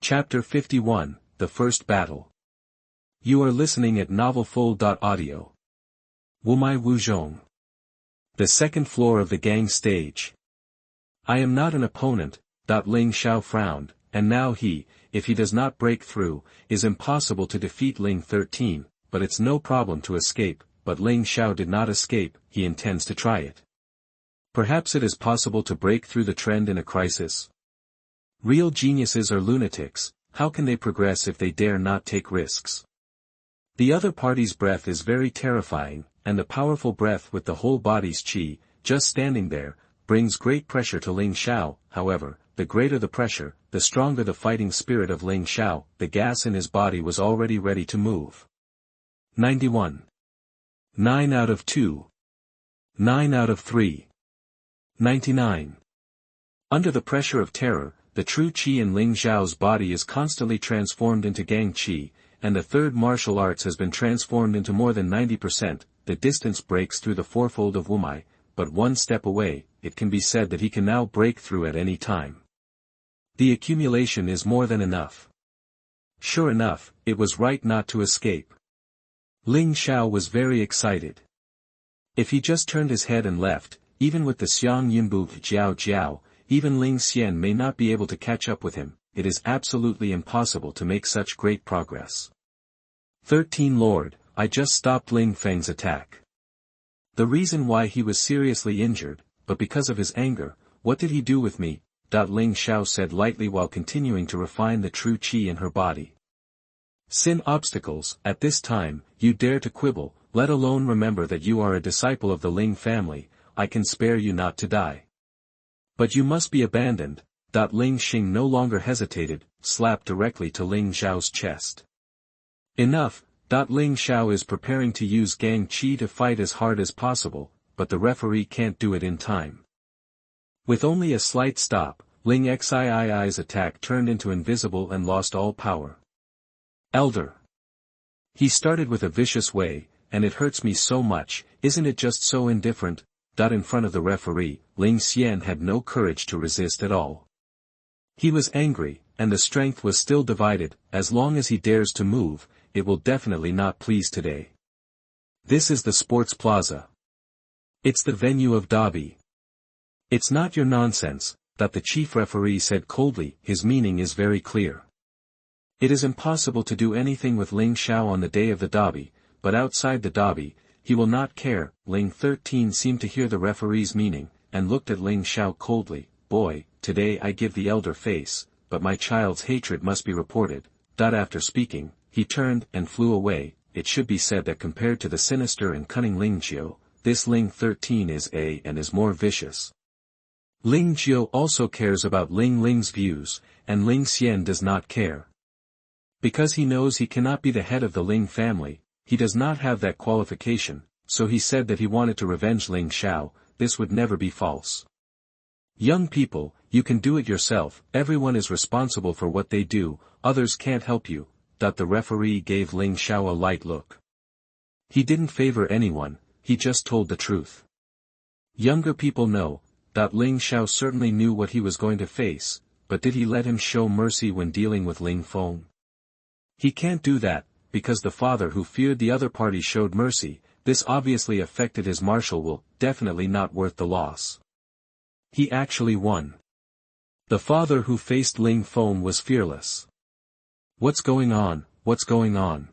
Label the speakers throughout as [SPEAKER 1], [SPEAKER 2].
[SPEAKER 1] Chapter 51, The First Battle. You are listening at novelfull.audio. Wumai Wuzhong. The second floor of the gang stage. I am not an opponent, Ling Xiao frowned, and now he, if he does not break through, is impossible to defeat Ling 13, but it's no problem to escape, but Ling Xiao did not escape, he intends to try it. Perhaps it is possible to break through the trend in a crisis. Real geniuses are lunatics, how can they progress if they dare not take risks? The other party's breath is very terrifying, and the powerful breath with the whole body's qi, just standing there, brings great pressure to Ling Xiao. However, the greater the pressure, the stronger the fighting spirit of Ling Xiao. The gas in his body was already ready to move. 91. 9 out of 2. 9 out of 3. 99. Under the pressure of terror, the true qi in Ling Xiao's body is constantly transformed into gang qi, and the third martial arts has been transformed into more than 90%. The distance breaks through the fourfold of Wumai, but one step away, it can be said that he can now break through at any time. The accumulation is more than enough. Sure enough, it was right not to escape. Ling Xiao was very excited. If he just turned his head and left, even with the Xiang Yunbu Jiao Jiao, even Ling Xian may not be able to catch up with him. It is absolutely impossible to make such great progress. 13 Lord, I just stopped Ling Feng's attack. The reason why he was seriously injured, but because of his anger, what did he do with me? Ling Xiao said lightly while continuing to refine the true qi in her body. Sin obstacles, at this time, you dare to quibble, let alone remember that you are a disciple of the Ling family, I can spare you not to die. But you must be abandoned. Ling Xing no longer hesitated, slapped directly to Ling Xiao's chest. Enough, Ling Xiao is preparing to use gang qi to fight as hard as possible, but the referee can't do it in time. With only a slight stop, Ling Xii's attack turned into invisible and lost all power. Elder. He started with a vicious way, and it hurts me so much, isn't it just so indifferent? In front of the referee, Ling Xian had no courage to resist at all. He was angry, and the strength was still divided. As long as he dares to move, it will definitely not please today. This is the sports plaza. It's the venue of Dabi. It's not your nonsense, the chief referee said coldly. His meaning is very clear. It is impossible to do anything with Ling Xiao on the day of the Dabi, but outside the Dabi, he will not care. Ling 13 seemed to hear the referee's meaning, and looked at Ling Xiao coldly. Boy, today I give the elder face, but my child's hatred must be reported. After speaking, he turned and flew away. It should be said that compared to the sinister and cunning Ling Xiao, this Ling 13 is more vicious. Ling Xiao also cares about Ling's views, and Ling Xian does not care. Because he knows he cannot be the head of the Ling family, he does not have that qualification, so he said that he wanted to revenge Ling Xiao. This would never be false. Young people, you can do it yourself, everyone is responsible for what they do, others can't help you. The referee gave Ling Xiao a light look. He didn't favor anyone, he just told the truth. Younger people know, Ling Xiao certainly knew what he was going to face, but did he let him show mercy when dealing with Ling Feng? He can't do that, because the father who feared the other party showed mercy. This obviously affected his martial will, definitely not worth the loss. He actually won. The father who faced Ling Feng was fearless. What's going on, what's going on?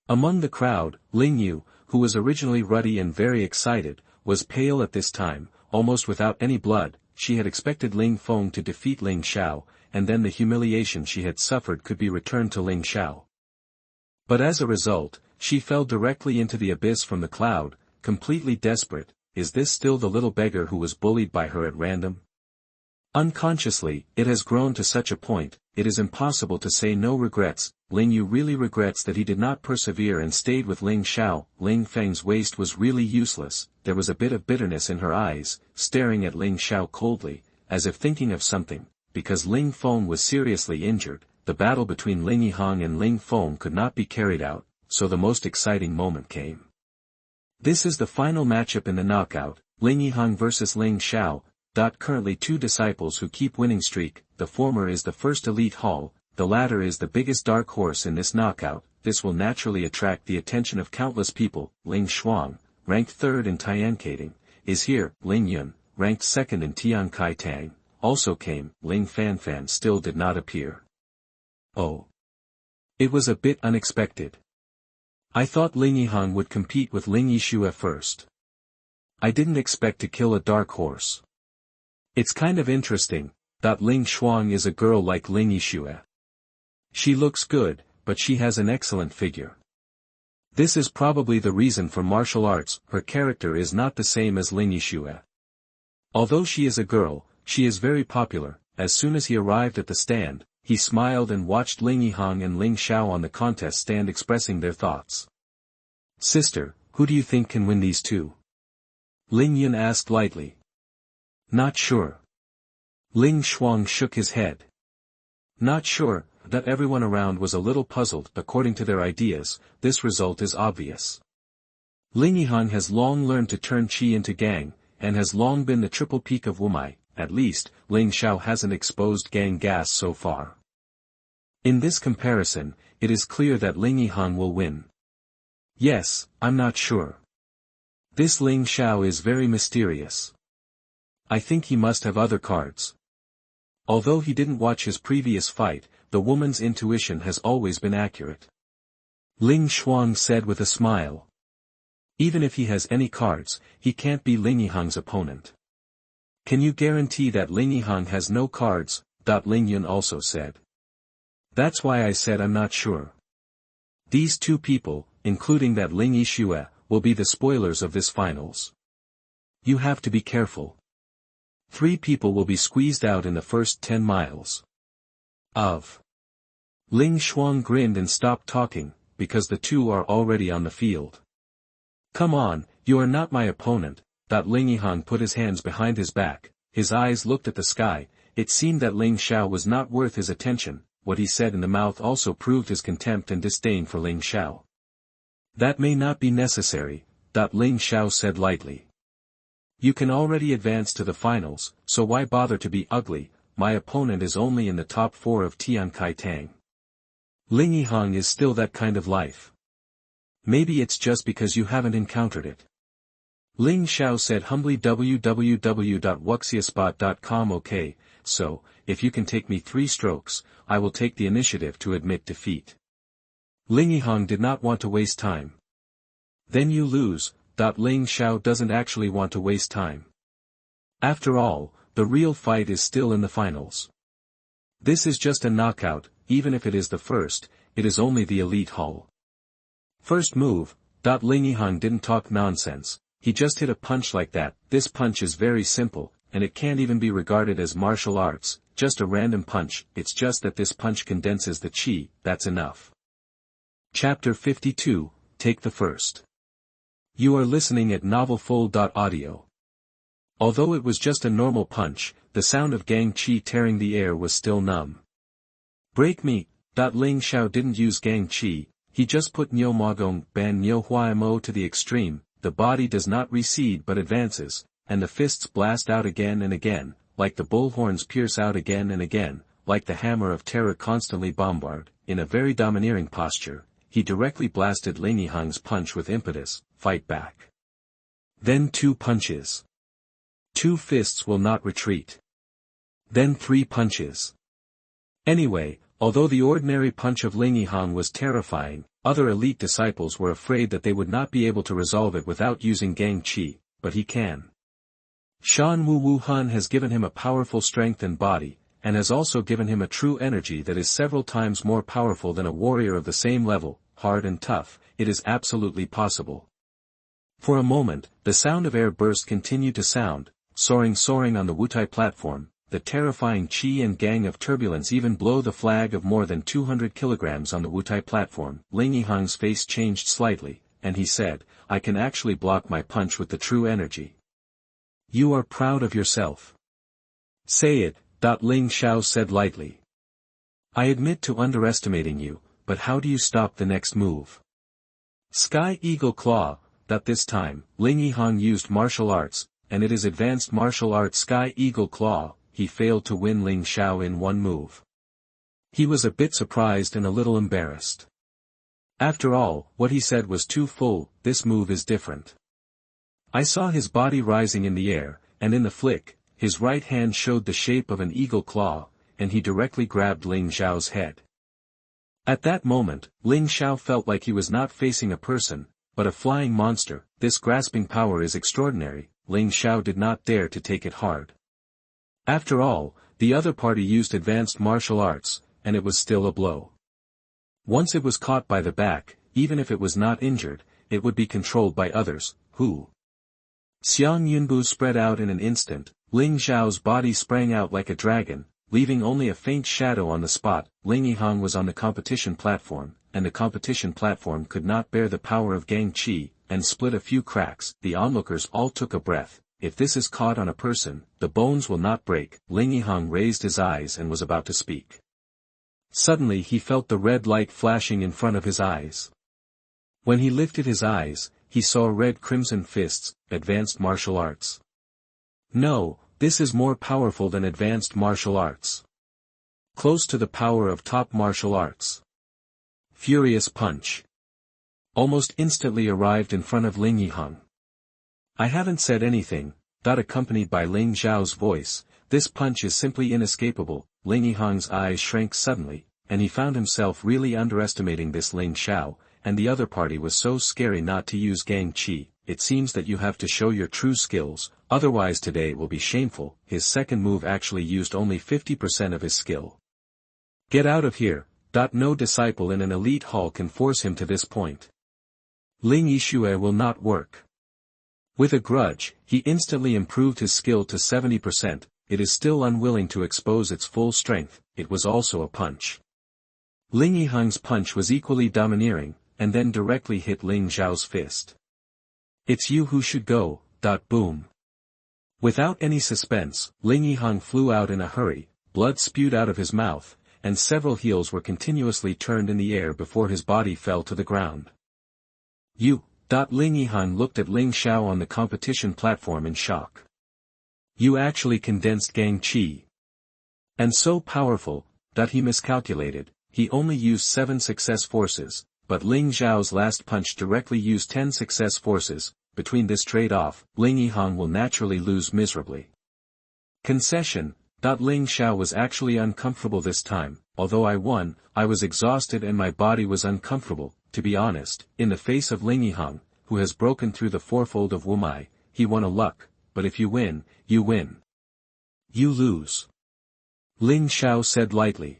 [SPEAKER 1] Among the crowd, Ling Yu, who was originally ruddy and very excited, was pale at this time, almost without any blood. She had expected Ling Feng to defeat Ling Xiao, and then the humiliation she had suffered could be returned to Ling Xiao. But as a result, she fell directly into the abyss from the cloud, completely desperate. Is this still the little beggar who was bullied by her at random? Unconsciously, it has grown to such a point, it is impossible to say no regrets. Ling Yu really regrets that he did not persevere and stayed with Ling Xiao. Ling Feng's waste was really useless. There was a bit of bitterness in her eyes, staring at Ling Xiao coldly, as if thinking of something. Because Ling Feng was seriously injured, the battle between Ling Yihang and Ling Feng could not be carried out, so the most exciting moment came. This is the final matchup in the knockout, Ling Yihang versus Ling Xiao. Currently two disciples who keep winning streak, the former is the first elite hall, the latter is the biggest dark horse in this knockout. This will naturally attract the attention of countless people. Ling Xiao, ranked 3rd in Tiancating, is here. Ling Yun, ranked 2nd in Tian Kai Tang, also came. Ling Fanfan still did not appear. Oh. It was a bit unexpected. I thought Ling Yihang would compete with Ling Xiao first. I didn't expect to kill a dark horse. It's kind of interesting, that Ling Xuang is a girl like Ling Xiao. She looks good, but she has an excellent figure. This is probably the reason for martial arts. Her character is not the same as Ling Xiao. Although she is a girl, she is very popular. As soon as he arrived at the stand, he smiled and watched Ling Yihang and Ling Xiao on the contest stand expressing their thoughts. Sister, who do you think can win these two? Ling Yun asked lightly. Not sure. Ling Xuang shook his head. Not sure. That everyone around was a little puzzled. According to their ideas, this result is obvious. Ling Yihang has long learned to turn qi into gang, and has long been the triple peak of Wumai. At least, Ling Xiao hasn't exposed gang gas so far. In this comparison, it is clear that Ling Yihang will win. Yes, I'm not sure. This Ling Xiao is very mysterious. I think he must have other cards. Although he didn't watch his previous fight, the woman's intuition has always been accurate. Ling Xuang said with a smile. Even if he has any cards, he can't be Ling Yihang's opponent. Can you guarantee that Ling Yihang has no cards? Ling Yun also said. That's why I said I'm not sure. These two people, including that Ling Xiao, will be the spoilers of this finals. You have to be careful. 3 people will be squeezed out in the first 10 miles. Ling Xuang grinned and stopped talking, because the two are already on the field. Come on, you are not my opponent. Ling Yihang put his hands behind his back, his eyes looked at the sky. It seemed that Ling Xiao was not worth his attention. What he said in the mouth also proved his contempt and disdain for Ling Xiao. That may not be necessary, Ling Xiao said lightly. You can already advance to the finals, so why bother to be ugly? My opponent is only in the top 4 of Tian Kai Tang. Ling Yihang is still that kind of life. Maybe it's just because you haven't encountered it. Ling Xiao said humbly. www.wuxiaspot.com. Okay, so, if you can take me 3 strokes, I will take the initiative to admit defeat. Ling Yihang did not want to waste time. Then you lose. Ling Xiao doesn't actually want to waste time. After all, the real fight is still in the finals. This is just a knockout. Even if it is the first, it is only the elite hall. First move. Ling Yihang didn't talk nonsense. He just hit a punch like that. This punch is very simple, and it can't even be regarded as martial arts, just a random punch. It's just that this punch condenses the qi. That's enough. Chapter 52, Take the First. You are listening at novelfull.audio. Although it was just a normal punch, the sound of gang qi tearing the air was still numb. Break me. Ling Xiao didn't use gang qi, he just put Niu Magong Ban Niu Huaimo to the extreme. The body does not recede but advances, and the fists blast out again and again, like the bullhorns pierce out again and again, like the hammer of terror constantly bombard. In a very domineering posture, he directly blasted Ling Yihang's punch with impetus. Fight back. Then 2 punches. 2 fists will not retreat. Then 3 punches. Anyway, although the ordinary punch of Ling Yihang was terrifying, other elite disciples were afraid that they would not be able to resolve it without using gang qi, but he can. Shan Wu Wu Han has given him a powerful strength and body, and has also given him a true energy that is several times more powerful than a warrior of the same level. Hard and tough, it is absolutely possible. For a moment, the sound of air burst continued to sound, soaring on the Wutai platform. The terrifying qi and gang of turbulence even blow the flag of more than 200 kilograms on the Wutai platform. Ling Yihang's face changed slightly, and he said, I can actually block my punch with the true energy. You are proud of yourself. Say it. Ling Xiao said lightly. I admit to underestimating you, but how do you stop the next move? Sky Eagle Claw. This time, Ling Yihang used martial arts, and it is advanced martial arts Sky Eagle Claw. He failed to win Ling Xiao in one move. He was a bit surprised and a little embarrassed. After all, what he said was too full. This move is different. I saw his body rising in the air, and in the flick, his right hand showed the shape of an eagle claw, and he directly grabbed Ling Xiao's head. At that moment, Ling Xiao felt like he was not facing a person, but a flying monster. This grasping power is extraordinary. Ling Xiao did not dare to take it hard. After all, the other party used advanced martial arts, and it was still a blow. Once it was caught by the back, even if it was not injured, it would be controlled by others, who? Xuanhuan spread out in an instant. Ling Xiao's body sprang out like a dragon, leaving only a faint shadow on the spot. Ling Yihang was on the competition platform, and the competition platform could not bear the power of Gang Qi, and split a few cracks. The onlookers all took a breath. If this is caught on a person, the bones will not break. Ling Yihang raised his eyes and was about to speak. Suddenly he felt the red light flashing in front of his eyes. When he lifted his eyes, he saw red crimson fists, advanced martial arts. No, this is more powerful than advanced martial arts. Close to the power of top martial arts. Furious punch. Almost instantly arrived in front of Ling Yihang. I haven't said anything, accompanied by Ling Xiao's voice. This punch is simply inescapable. Ling Yihang's eyes shrank suddenly, and he found himself really underestimating this Ling Xiao, and the other party was so scary not to use Gang Qi. It seems that you have to show your true skills, otherwise today will be shameful. His second move actually used only 50% of his skill. Get out of here. No disciple in an elite hall can force him to this point. Ling Xiao will not work. With a grudge, he instantly improved his skill to 70%, it is still unwilling to expose its full strength. It was also a punch. Ling Yihang's punch was equally domineering, and then directly hit Ling Xiao's fist. It's you who should go. Boom. Without any suspense, Ling Yihang flew out in a hurry, blood spewed out of his mouth, and several heels were continuously turned in the air before his body fell to the ground. You. Ling Yihang looked at Ling Xiao on the competition platform in shock. You actually condensed Gang Qi. And so powerful, he miscalculated. He only used 7 success forces, but Ling Xiao's last punch directly used 10 success forces. Between this trade-off, Ling Yihang will naturally lose miserably. Concession. Ling Xiao was actually uncomfortable this time. Although I won, I was exhausted and my body was uncomfortable. To be honest, in the face of Ling Yihang, who has broken through the fourfold of Wumai, he won a luck, but if you win, you win. You lose. Ling Xiao said lightly.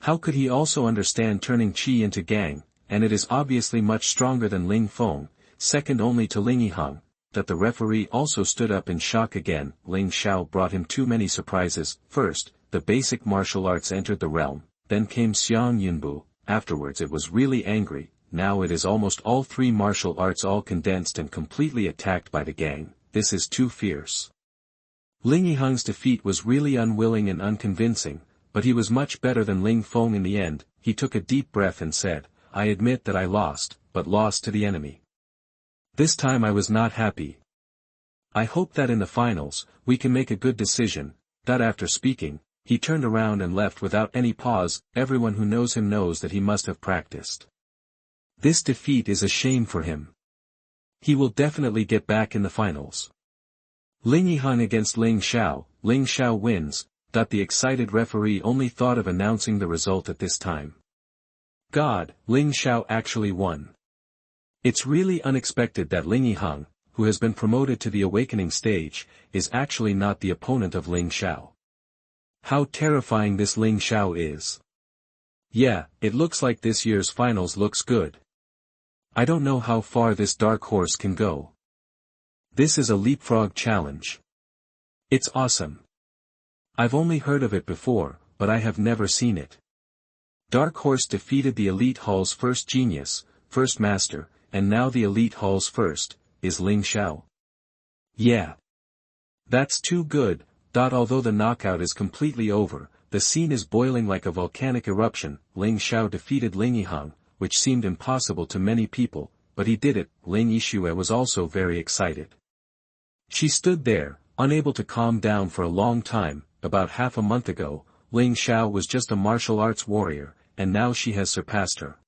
[SPEAKER 1] How could he also understand turning Qi into Gang, and it is obviously much stronger than Ling Feng, second only to Ling Yihang. The referee also stood up in shock again. Ling Xiao brought him too many surprises. First, the basic martial arts entered the realm, then came Xuanhuan. Afterwards it was really angry. Now it is almost all 3 martial arts all condensed and completely attacked by the Gang. This is too fierce. Ling Yihang's defeat was really unwilling and unconvincing, but he was much better than Ling Feng in the end. He took a deep breath and said, I admit that I lost, but lost to the enemy. This time I was not happy. I hope that in the finals, we can make a good decision. After speaking, he turned around and left without any pause. Everyone who knows him knows that he must have practiced. This defeat is a shame for him. He will definitely get back in the finals. Ling Yihang against Ling Xiao. Ling Xiao wins. The excited referee only thought of announcing the result at this time. God, Ling Xiao actually won. It's really unexpected that Ling Yihang, who has been promoted to the awakening stage, is actually not the opponent of Ling Xiao. How terrifying this Ling Xiao is. Yeah, it looks like this year's finals looks good. I don't know how far this dark horse can go. This is a leapfrog challenge. It's awesome. I've only heard of it before, but I have never seen it. Dark Horse defeated the Elite Hall's first genius, first master, and now the Elite Hall's first, is Ling Xiao. Yeah. That's too good. Although the knockout is completely over, the scene is boiling like a volcanic eruption. Ling Xiao defeated Ling Yihang, which seemed impossible to many people, but he did it. Ling Xiao was also very excited. She stood there, unable to calm down for a long time. About half a month ago, Ling Xiao was just a martial arts warrior, and now she has surpassed her.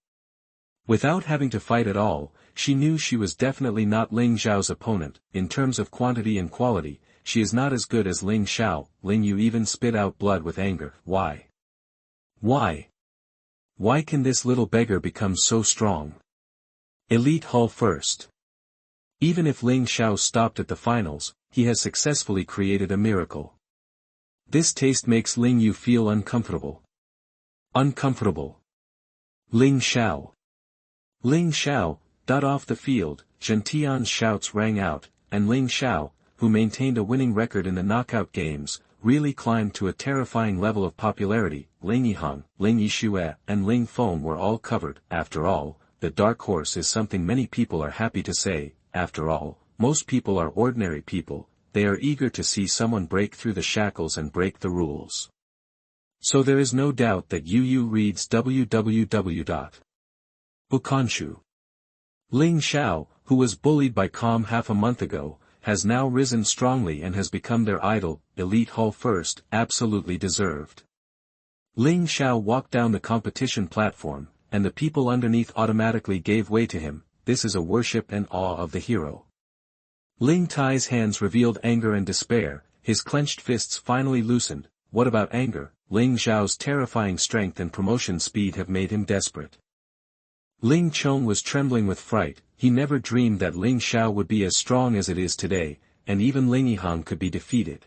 [SPEAKER 1] Without having to fight at all, she knew she was definitely not Ling Xiao's opponent. In terms of quantity and quality, she is not as good as Ling Xiao. Ling Yu even spit out blood with anger. Why? Why? Why can this little beggar become so strong? Elite Hall first. Even if Ling Xiao stopped at the finals, he has successfully created a miracle. This taste makes Ling Yu feel uncomfortable. Uncomfortable. Ling Xiao. Ling Xiao. Off the field, Zhentian's shouts rang out, and Ling Xiao, who maintained a winning record in the knockout games, really climbed to a terrifying level of popularity. Ling Yihang, Ling Yixue, and Ling Feng were all covered. After all, the dark horse is something many people are happy to say. After all, most people are ordinary people, they are eager to see someone break through the shackles and break the rules. So there is no doubt that Yu reads www.Bukanshu. Ling Xiao, who was bullied by Calm half a month ago, has now risen strongly and has become their idol. Elite Hall first, absolutely deserved. Ling Xiao walked down the competition platform, and the people underneath automatically gave way to him. This is a worship and awe of the hero. Ling Tai's hands revealed anger and despair, his clenched fists finally loosened. What about anger? Ling Xiao's terrifying strength and promotion speed have made him desperate. Ling Chong was trembling with fright. He never dreamed that Ling Xiao would be as strong as it is today, and even Ling Yihang could be defeated.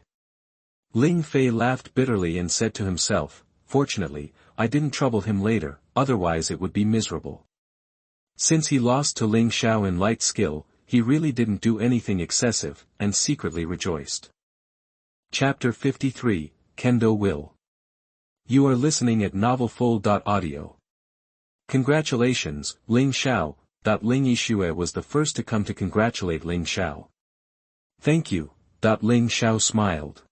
[SPEAKER 1] Ling Fei laughed bitterly and said to himself, fortunately, I didn't trouble him later, otherwise it would be miserable. Since he lost to Ling Xiao in light skill, he really didn't do anything excessive, and secretly rejoiced. Chapter 53, Kendo Will. You are listening at novelfull.audio. Congratulations, Ling Xiao. Ling Yixue was the first to come to congratulate Ling Xiao. Thank you. Ling Xiao smiled.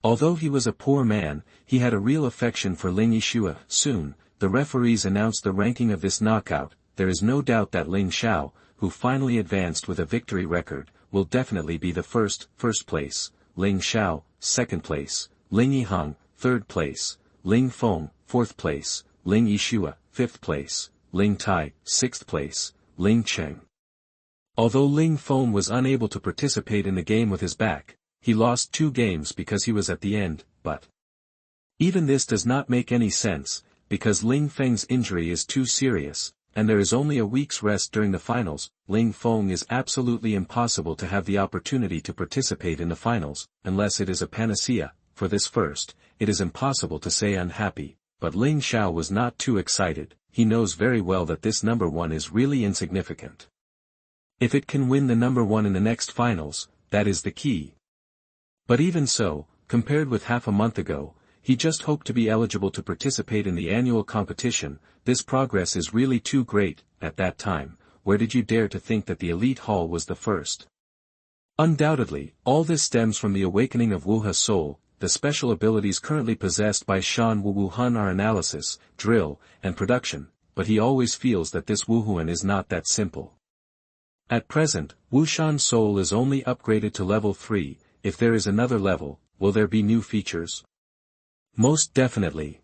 [SPEAKER 1] Although he was a poor man, he had a real affection for Ling Yixue. Soon, the referees announced the ranking of this knockout. There is no doubt that Ling Xiao, who finally advanced with a victory record, will definitely be the first place. Ling Xiao, second place. Ling Yihang, third place. Ling Feng, fourth place. Ling Yixue, fifth place. Ling Tai, sixth place. Ling Cheng. Although Ling Feng was unable to participate in the game with his back, he lost 2 games because he was at the end, but even this does not make any sense, because Ling Feng's injury is too serious, and there is only a week's rest during the finals. Ling Feng is absolutely impossible to have the opportunity to participate in the finals, unless it is a panacea. For this first, it is impossible to say unhappy, but Ling Xiao was not too excited. He knows very well that this number 1 is really insignificant. If it can win the number 1 in the next finals, that is the key. But even so, compared with half a month ago, he just hoped to be eligible to participate in the annual competition. This progress is really too great. At that time, where did you dare to think that the Elite Hall was the first? Undoubtedly, all this stems from the awakening of Wuhe's soul. The special abilities currently possessed by Xuanhuan are analysis, drill, and production, but he always feels that this Wuhuan is not that simple. At present, Wushan's soul is only upgraded to level 3, if there is another level, will there be new features? Most definitely.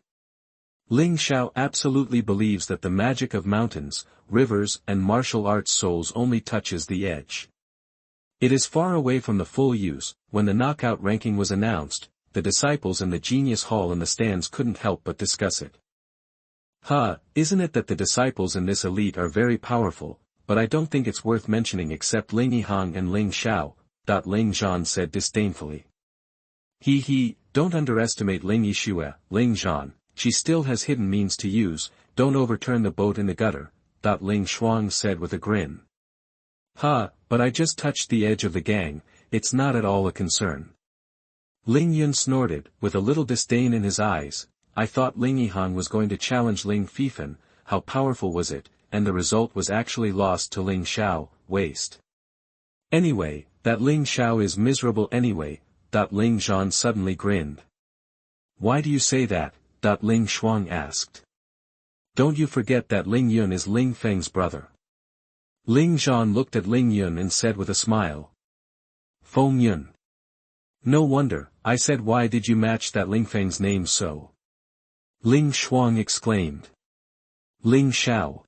[SPEAKER 1] Ling Xiao absolutely believes that the magic of mountains, rivers, and martial arts souls only touches the edge. It is far away from the full use. When the knockout ranking was announced, the disciples in the Genius Hall in the stands couldn't help but discuss it. Isn't it that the disciples in this elite are very powerful, but I don't think it's worth mentioning except Ling Yihang and Ling Xiao. Ling Zhan said disdainfully. Don't underestimate Ling Yixue, Ling Zhan, she still has hidden means to use, don't overturn the boat in the gutter. Ling Xuang said with a grin. But I just touched the edge of the gang, it's not at all a concern. Ling Yun snorted, with a little disdain in his eyes. I thought Ling Yihang was going to challenge Ling Fifan, how powerful was it, and the result was actually lost to Ling Xiao, waste. Anyway, that Ling Xiao is miserable anyway. Ling Zhan suddenly grinned. Why do you say that? Ling Xuang asked. Don't you forget that Ling Yun is Ling Feng's brother. Ling Zhan looked at Ling Yun and said with a smile. Feng Yun. No wonder, I said why did you match that Ling Feng's name so? Ling Xiao exclaimed. Ling Xiao.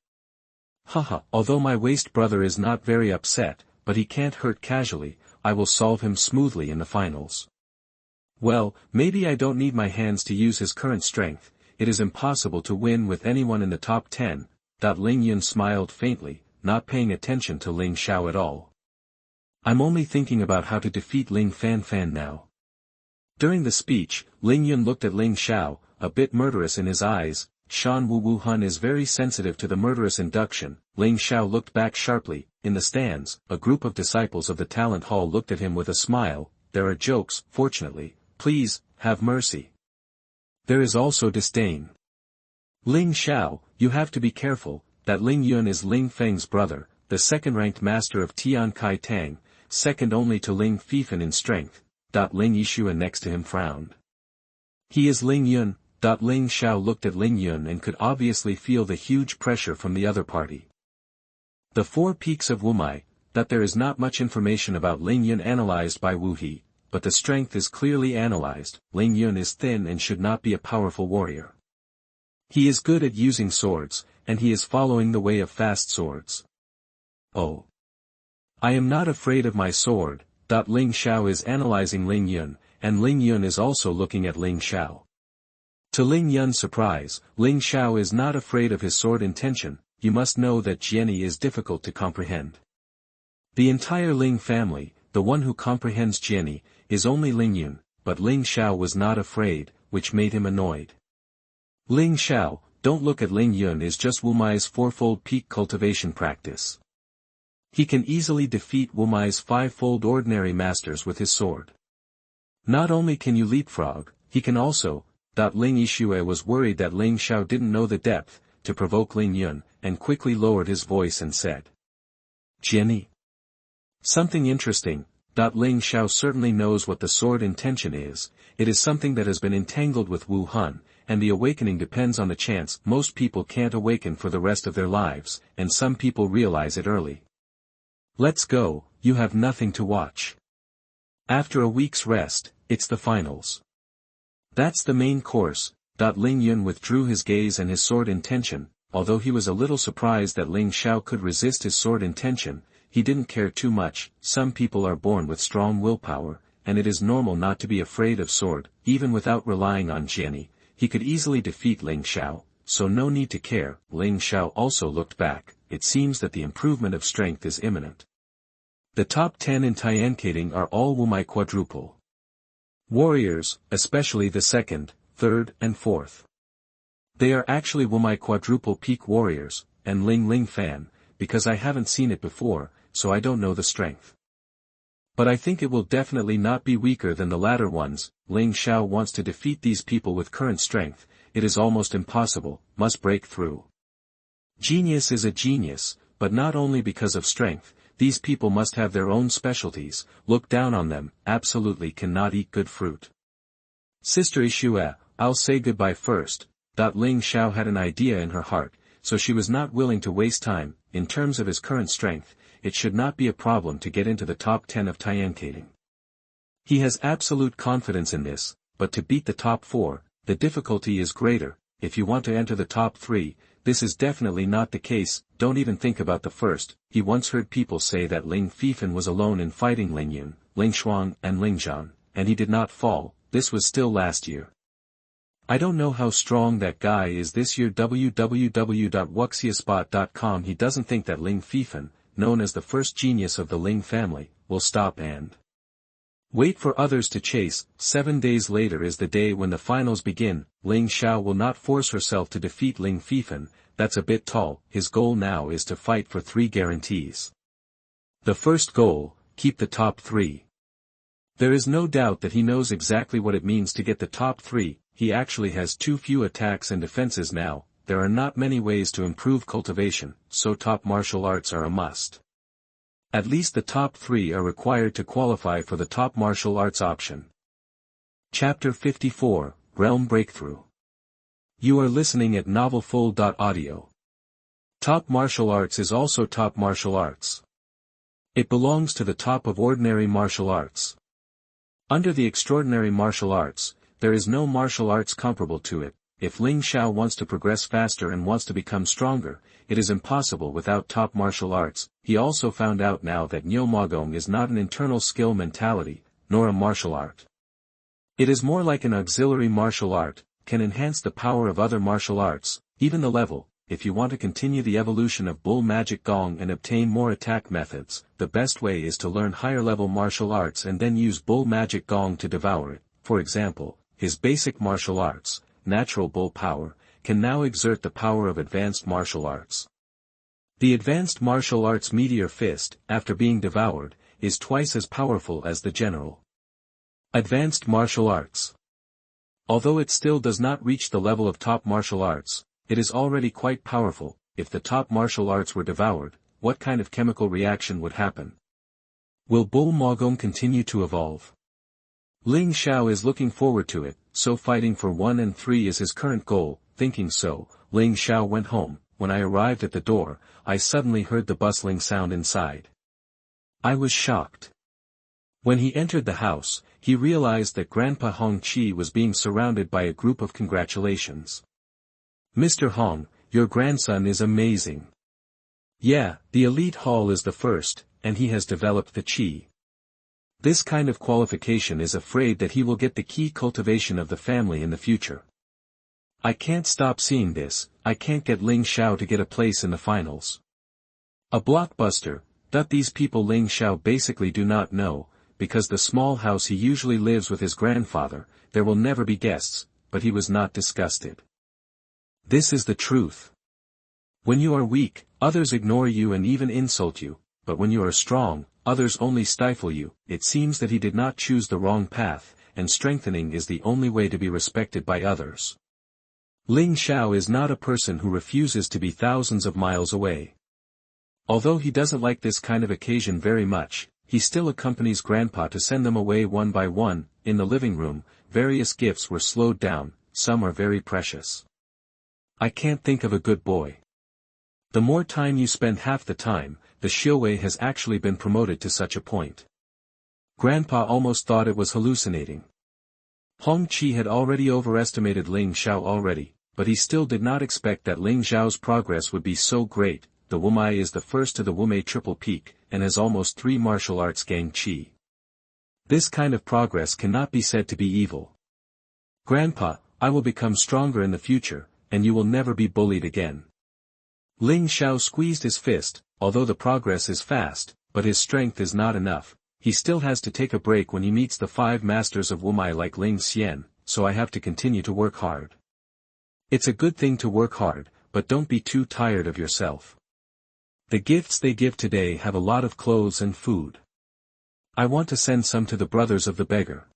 [SPEAKER 1] Haha, although my waist brother is not very upset, but he can't hurt casually, I will solve him smoothly in the finals. Well, maybe I don't need my hands to use his current strength, it is impossible to win with anyone in the top 10. Ling Yun smiled faintly, not paying attention to Ling Xiao at all. I'm only thinking about how to defeat Ling Fan now. During the speech, Ling Yun looked at Ling Xiao, a bit murderous in his eyes. Xuanhuan is very sensitive to the murderous induction. Ling Xiao looked back sharply. In the stands, a group of disciples of the talent hall looked at him with a smile. There are jokes, fortunately. Please, have mercy. There is also disdain. Ling Xiao, you have to be careful, that Ling Yun is Ling Feng's brother, the second-ranked master of Tian Kai Tang, second only to Ling Fifan in strength. Ling Yixuan next to him frowned. He is Ling Yun. Ling Xiao looked at Ling Yun and could obviously feel the huge pressure from the other party. The Four Peaks of Wumai, that there is not much information about Ling Yun analyzed by Wu He, but the strength is clearly analyzed. Ling Yun is thin and should not be a powerful warrior. He is good at using swords, and he is following the way of fast swords. Oh. I am not afraid of my sword. Ling Xiao is analyzing Ling Yun, and Ling Yun is also looking at Ling Xiao. To Ling Yun's surprise, Ling Xiao is not afraid of his sword intention. You must know that Jieni is difficult to comprehend. The entire Ling family, the one who comprehends Jieni, is only Ling Yun, but Ling Xiao was not afraid, which made him annoyed. Ling Xiao, don't look at Ling Yun is just Wumai's fourfold peak cultivation practice. He can easily defeat Wumai's fivefold ordinary masters with his sword. Not only can you leapfrog, he can also. Ling Yixue was worried that Ling Xiao didn't know the depth, to provoke Ling Yun, and quickly lowered his voice and said. Jieni. Something interesting. Ling Xiao certainly knows what the sword intention is. It is something that has been entangled with Wu Han, and the awakening depends on the chance. Most people can't awaken for the rest of their lives, and some people realize it early. Let's go, you have nothing to watch. After a week's rest, it's the finals. That's the main course. Ling Yun withdrew his gaze and his sword intention. Although he was a little surprised that Ling Xiao could resist his sword intention, he didn't care too much. Some people are born with strong willpower, and it is normal not to be afraid of sword. Even without relying on Jieni, he could easily defeat Ling Xiao, so no need to care. Ling Xiao also looked back. It seems that the improvement of strength is imminent. The top 10 in Tiancating are all Wumai quadruple warriors, especially the second, third and fourth. They are actually Wumai quadruple peak warriors, and Ling Fan, because I haven't seen it before, so I don't know the strength. But I think it will definitely not be weaker than the latter ones. Ling Xiao wants to defeat these people with current strength. It is almost impossible, must break through. Genius is a genius, but not only because of strength. These people must have their own specialties. Look down on them, absolutely cannot eat good fruit. Sister Yixue, I'll say goodbye first. Ling Xiao had an idea in her heart, so she was not willing to waste time. In terms of his current strength, it should not be a problem to get into the top 10 of Tiancating. He has absolute confidence in this, but to beat the top 4, the difficulty is greater. If you want to enter the top 3, this is definitely not the case. Don't even think about the first. He once heard people say that Ling Fifan was alone in fighting Ling Yun, Ling Xuan and Ling Zhan, and he did not fall. This was still last year. I don't know how strong that guy is this year. www.wuxiaspot.com. He doesn't think that Ling Fifan, known as the first genius of the Ling family, will stop and wait for others to chase. 7 days later is the day when the finals begin. Ling Xiao will not force herself to defeat Ling Fifan, that's a bit tall. His goal now is to fight for 3 guarantees. The first goal, keep the top 3. There is no doubt that he knows exactly what it means to get the top 3, he actually has too few attacks and defenses now. There are not many ways to improve cultivation, so top martial arts are a must. At least the top 3 are required to qualify for the top martial arts option. Chapter 54, Realm Breakthrough. You are listening at novelfull.audio. Top martial arts is also top martial arts. It belongs to the top of ordinary martial arts. Under the extraordinary martial arts, there is no martial arts comparable to it. if Ling Xiao wants to progress faster and wants to become stronger, it is impossible without top martial arts. He also found out now that Mtlnovel is not an internal skill mentality, nor a martial art. It is more like an auxiliary martial art, can enhance the power of other martial arts, even the level. If you want to continue the evolution of Bull Magic Gong and obtain more attack methods, the best way is to learn higher level martial arts and then use Bull Magic Gong to devour it. For example, his basic martial arts, natural bull power, can now exert the power of advanced martial arts. The advanced martial arts Meteor Fist, after being devoured, is twice as powerful as the general. Advanced martial arts. Although it still does not reach the level of top martial arts, it is already quite powerful. If the top martial arts were devoured, what kind of chemical reaction would happen? Will Bull Mogong continue to evolve? Ling Xiao is looking forward to it, so fighting for 1 and 3 is his current goal. Thinking so, Ling Xiao went home. When I arrived at the door, I suddenly heard the bustling sound inside. I was shocked. When he entered the house, he realized that Grandpa Hong Chi was being surrounded by a group of congratulations. Mr. Hong, your grandson is amazing. Yeah, the elite hall is the first, and he has developed the chi. This kind of qualification is afraid that he will get the key cultivation of the family in the future. I can't stop seeing this. I can't get Ling Xiao to get a place in the finals. A blockbuster, that these people Ling Xiao basically do not know, because the small house he usually lives with his grandfather, there will never be guests, but he was not disgusted. This is the truth. When you are weak, others ignore you and even insult you, but when you are strong, others only stifle you. It seems that he did not choose the wrong path, and strengthening is the only way to be respected by others. Ling Xiao is not a person who refuses to be thousands of miles away. Although he doesn't like this kind of occasion very much, he still accompanies Grandpa to send them away one by one. In the living room, various gifts were slowed down, some are very precious. I can't think of a good boy. The more time you spend half the time, the Xiuwei has actually been promoted to such a point. Grandpa almost thought it was hallucinating. Hong Chi had already overestimated Ling Xiao already, but he still did not expect that Ling Xiao's progress would be so great. The Wumai is the first to the Wumei Triple Peak, and has almost 3 martial arts gang chi. This kind of progress cannot be said to be evil. Grandpa, I will become stronger in the future, and you will never be bullied again. Ling Xiao squeezed his fist. Although the progress is fast, but his strength is not enough. He still has to take a break when he meets the 5 masters of Wumai like Ling Xian, so I have to continue to work hard. It's a good thing to work hard, but don't be too tired of yourself. The gifts they give today have a lot of clothes and food. I want to send some to the brothers of the beggar.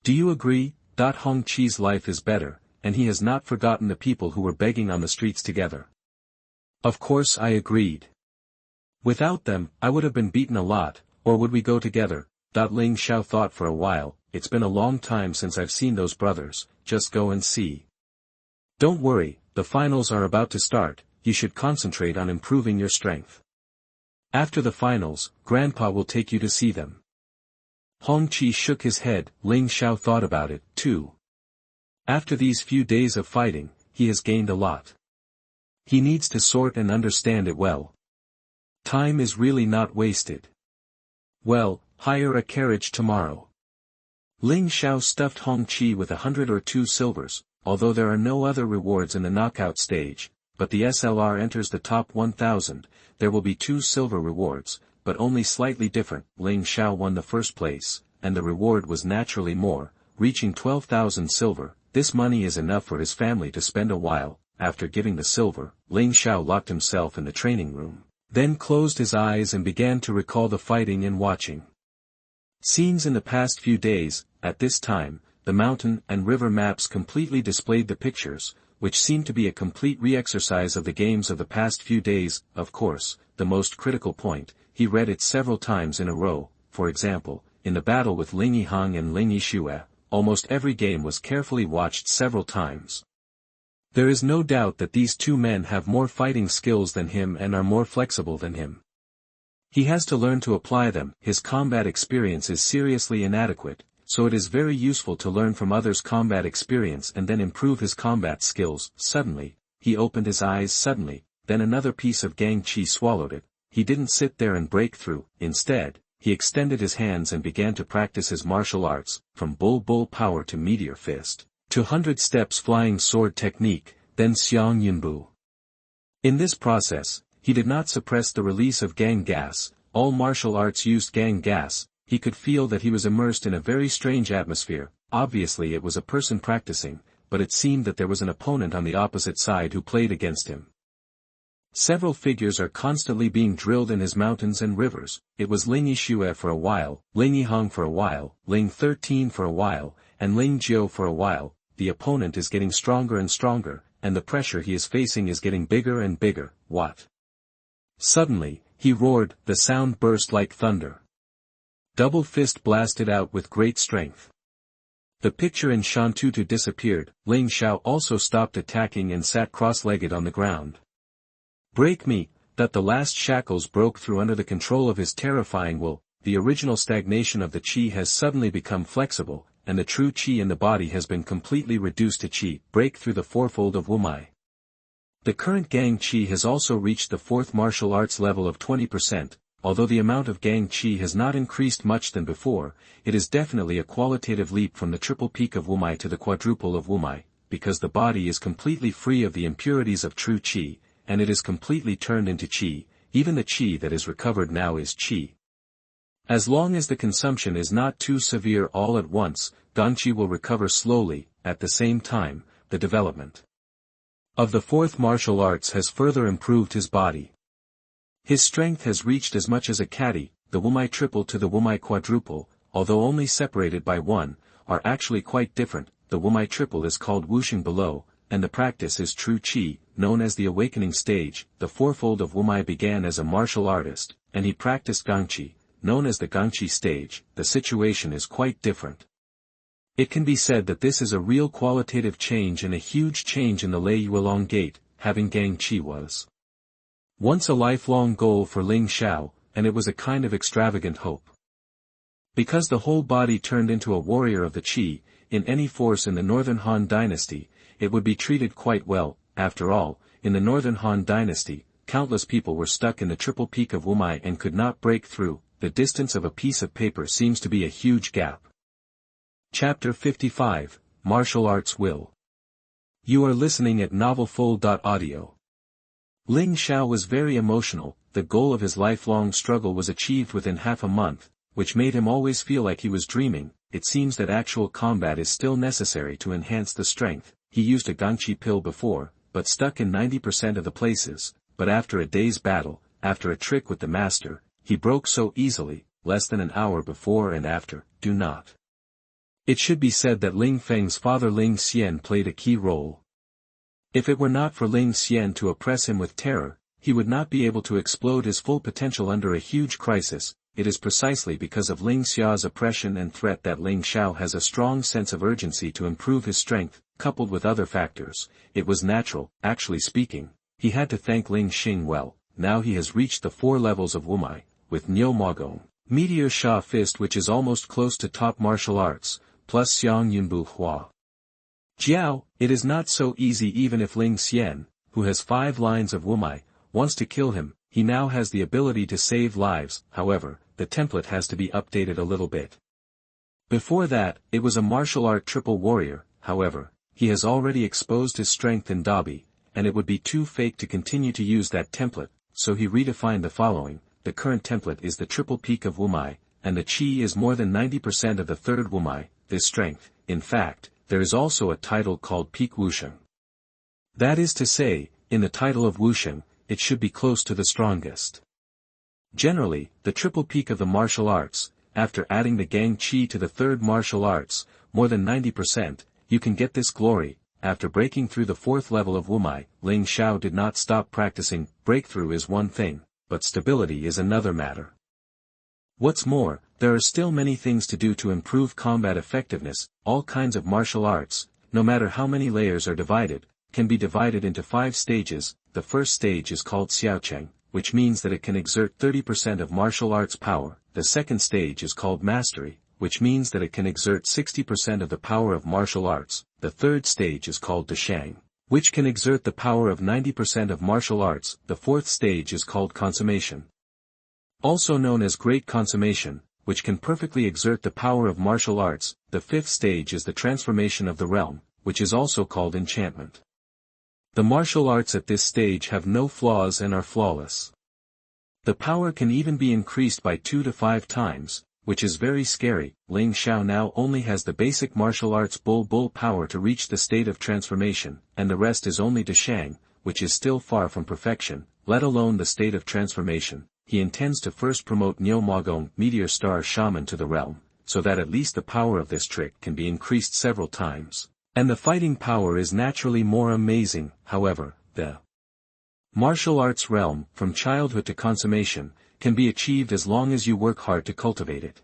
[SPEAKER 1] Do you agree? Hong Chi's life is better, and he has not forgotten the people who were begging on the streets together. Of course I agreed. Without them, I would have been beaten a lot, or would we go together? Ling Xiao thought for a while. It's been a long time since I've seen those brothers, just go and see. Don't worry, the finals are about to start, you should concentrate on improving your strength. After the finals, Grandpa will take you to see them. Hong Chi shook his head. Ling Xiao thought about it, too. After these few days of fighting, he has gained a lot. He needs to sort and understand it well. Time is really not wasted. Well, hire a carriage tomorrow. Ling Xiao stuffed Hong Chi with 100 or 2 silvers, although there are no other rewards in the knockout stage, but the SLR enters the top 1000, there will be 2 silver rewards, but only slightly different. Ling Xiao won the first place, and the reward was naturally more, reaching 12,000 silver. This money is enough for his family to spend a while. After giving the silver, Ling Xiao locked himself in the training room, then closed his eyes and began to recall the fighting and watching scenes in the past few days. At this time, the mountain and river maps completely displayed the pictures, which seemed to be a complete re-exercise of the games of the past few days. Of course, the most critical point, he read it several times in a row. For example, in the battle with Ling Yihang and Ling Yixue, almost every game was carefully watched several times. There is no doubt that these 2 men have more fighting skills than him and are more flexible than him. He has to learn to apply them. His combat experience is seriously inadequate. so it is very useful to learn from others' combat experience and then improve his combat skills. Suddenly, he opened his eyes suddenly, then another piece of gang chi swallowed it. He didn't sit there and break through, instead, he extended his hands and began to practice his martial arts, from bull power to meteor fist, to 100 steps flying sword technique, then xiang yunbu. In this process, he did not suppress the release of gang gas. All martial arts used gang gas. He could feel that he was immersed in a very strange atmosphere. Obviously it was a person practicing, but it seemed that there was an opponent on the opposite side who played against him. Several figures are constantly being drilled in his mountains and rivers. It was Ling Xiao for a while, Ling Yihang for a while, Ling 13 for a while, and Ling Xiao for a while. The opponent is getting stronger and stronger, and the pressure he is facing is getting bigger and bigger. What? Suddenly, he roared, the sound burst like thunder. Double fist blasted out with great strength. The picture in Shantutu disappeared. Ling Xiao also stopped attacking and sat cross-legged on the ground. Break me, that the last shackles broke through under the control of his terrifying will. The original stagnation of the chi has suddenly become flexible, and the true chi in the body has been completely reduced to chi. Break through the fourfold of Wumai. The current gang chi has also reached the fourth martial arts level of 20%. Although the amount of gang chi has not increased much than before, it is definitely a qualitative leap from the triple peak of Wumai to the quadruple of Wumai, because the body is completely free of the impurities of true chi, and it is completely turned into chi. Even the chi that is recovered now is chi. As long as the consumption is not too severe all at once, gangchi will recover slowly. At the same time, the development of the fourth martial arts has further improved his body. His strength has reached as much as a kati. The Wumai triple to the Wumai quadruple, although only separated by one, are actually quite different. The Wumai triple is called wuxing below, and the practice is true chi, known as the awakening stage. The fourfold of Wumai began as a martial artist, and he practiced gangchi, known as the gangchi stage. The situation is quite different. It can be said that this is a real qualitative change and a huge change in the Lei Yuelong Gate. Having gang chi was once a lifelong goal for Ling Xiao, and it was a kind of extravagant hope. Because the whole body turned into a warrior of the chi, in any force in the Northern Han Dynasty, it would be treated quite well. After all, in the Northern Han Dynasty, countless people were stuck in the triple peak of Wumai and could not break through. The distance of a piece of paper seems to be a huge gap. Chapter 55, Martial Arts Will. You are listening at novelfull.audio. Ling Xiao was very emotional. The goal of his lifelong struggle was achieved within half a month, which made him always feel like he was dreaming. It seems that actual combat is still necessary to enhance the strength. He used a gangchi pill before, but stuck in 90% of the places. But after a day's battle, after a trick with the master, he broke so easily. Less than an hour before and after, do not. It should be said that Ling Feng's father Ling Xian played a key role. If it were not for Ling Xian to oppress him with terror, he would not be able to explode his full potential under a huge crisis. It is precisely because of Ling Xiao's oppression and threat that Ling Xiao has a strong sense of urgency to improve his strength, coupled with other factors. It was natural. Actually speaking, he had to thank Ling Xing well. Now he has reached the 4 levels of Wumai, with Niu Magong, Meteor Sha Fist, which is almost close to top martial arts, plus Xiang Yunbu Hua Jiao. It is not so easy even if Ling Xian, who has 5 lines of Wumai, wants to kill him. He now has the ability to save lives. However, the template has to be updated a little bit. Before that, it was a martial art triple warrior. However, he has already exposed his strength in Dabi, and it would be too fake to continue to use that template, so he redefined the following. The current template is the triple peak of Wumai, and the chi is more than 90% of the third Wumai. This strength, in fact, there is also a title called Peak Wusheng. That is to say, in the title of Wusheng, it should be close to the strongest. Generally, the triple peak of the martial arts, after adding the gang chi to the third martial arts, more than 90%, you can get this glory. After breaking through the 4th level of Wumai, Ling Xiao did not stop practicing. Breakthrough is one thing, but stability is another matter. What's more, there are still many things to do to improve combat effectiveness. All kinds of martial arts, no matter how many layers are divided, can be divided into 5 stages. The first stage is called Xiaocheng, which means that it can exert 30% of martial arts power. The second stage is called mastery, which means that it can exert 60% of the power of martial arts. The third stage is called Dashang, which can exert the power of 90% of martial arts. The fourth stage is called Consummation, also known as Great Consummation, which can perfectly exert the power of martial arts. The fifth stage is the Transformation of the Realm, which is also called Enchantment. The martial arts at this stage have no flaws and are flawless. The power can even be increased by 2 to 5 times, which is very scary. Ling Xiao now only has the basic martial arts bull power to reach the state of transformation, and the rest is only Dashang, which is still far from perfection, let alone the state of transformation. He intends to first promote Mtlnovel, Meteor Star Shaman, to the realm, so that at least the power of this trick can be increased several times. And the fighting power is naturally more amazing. However, the martial arts realm, from childhood to consummation, can be achieved as long as you work hard to cultivate it.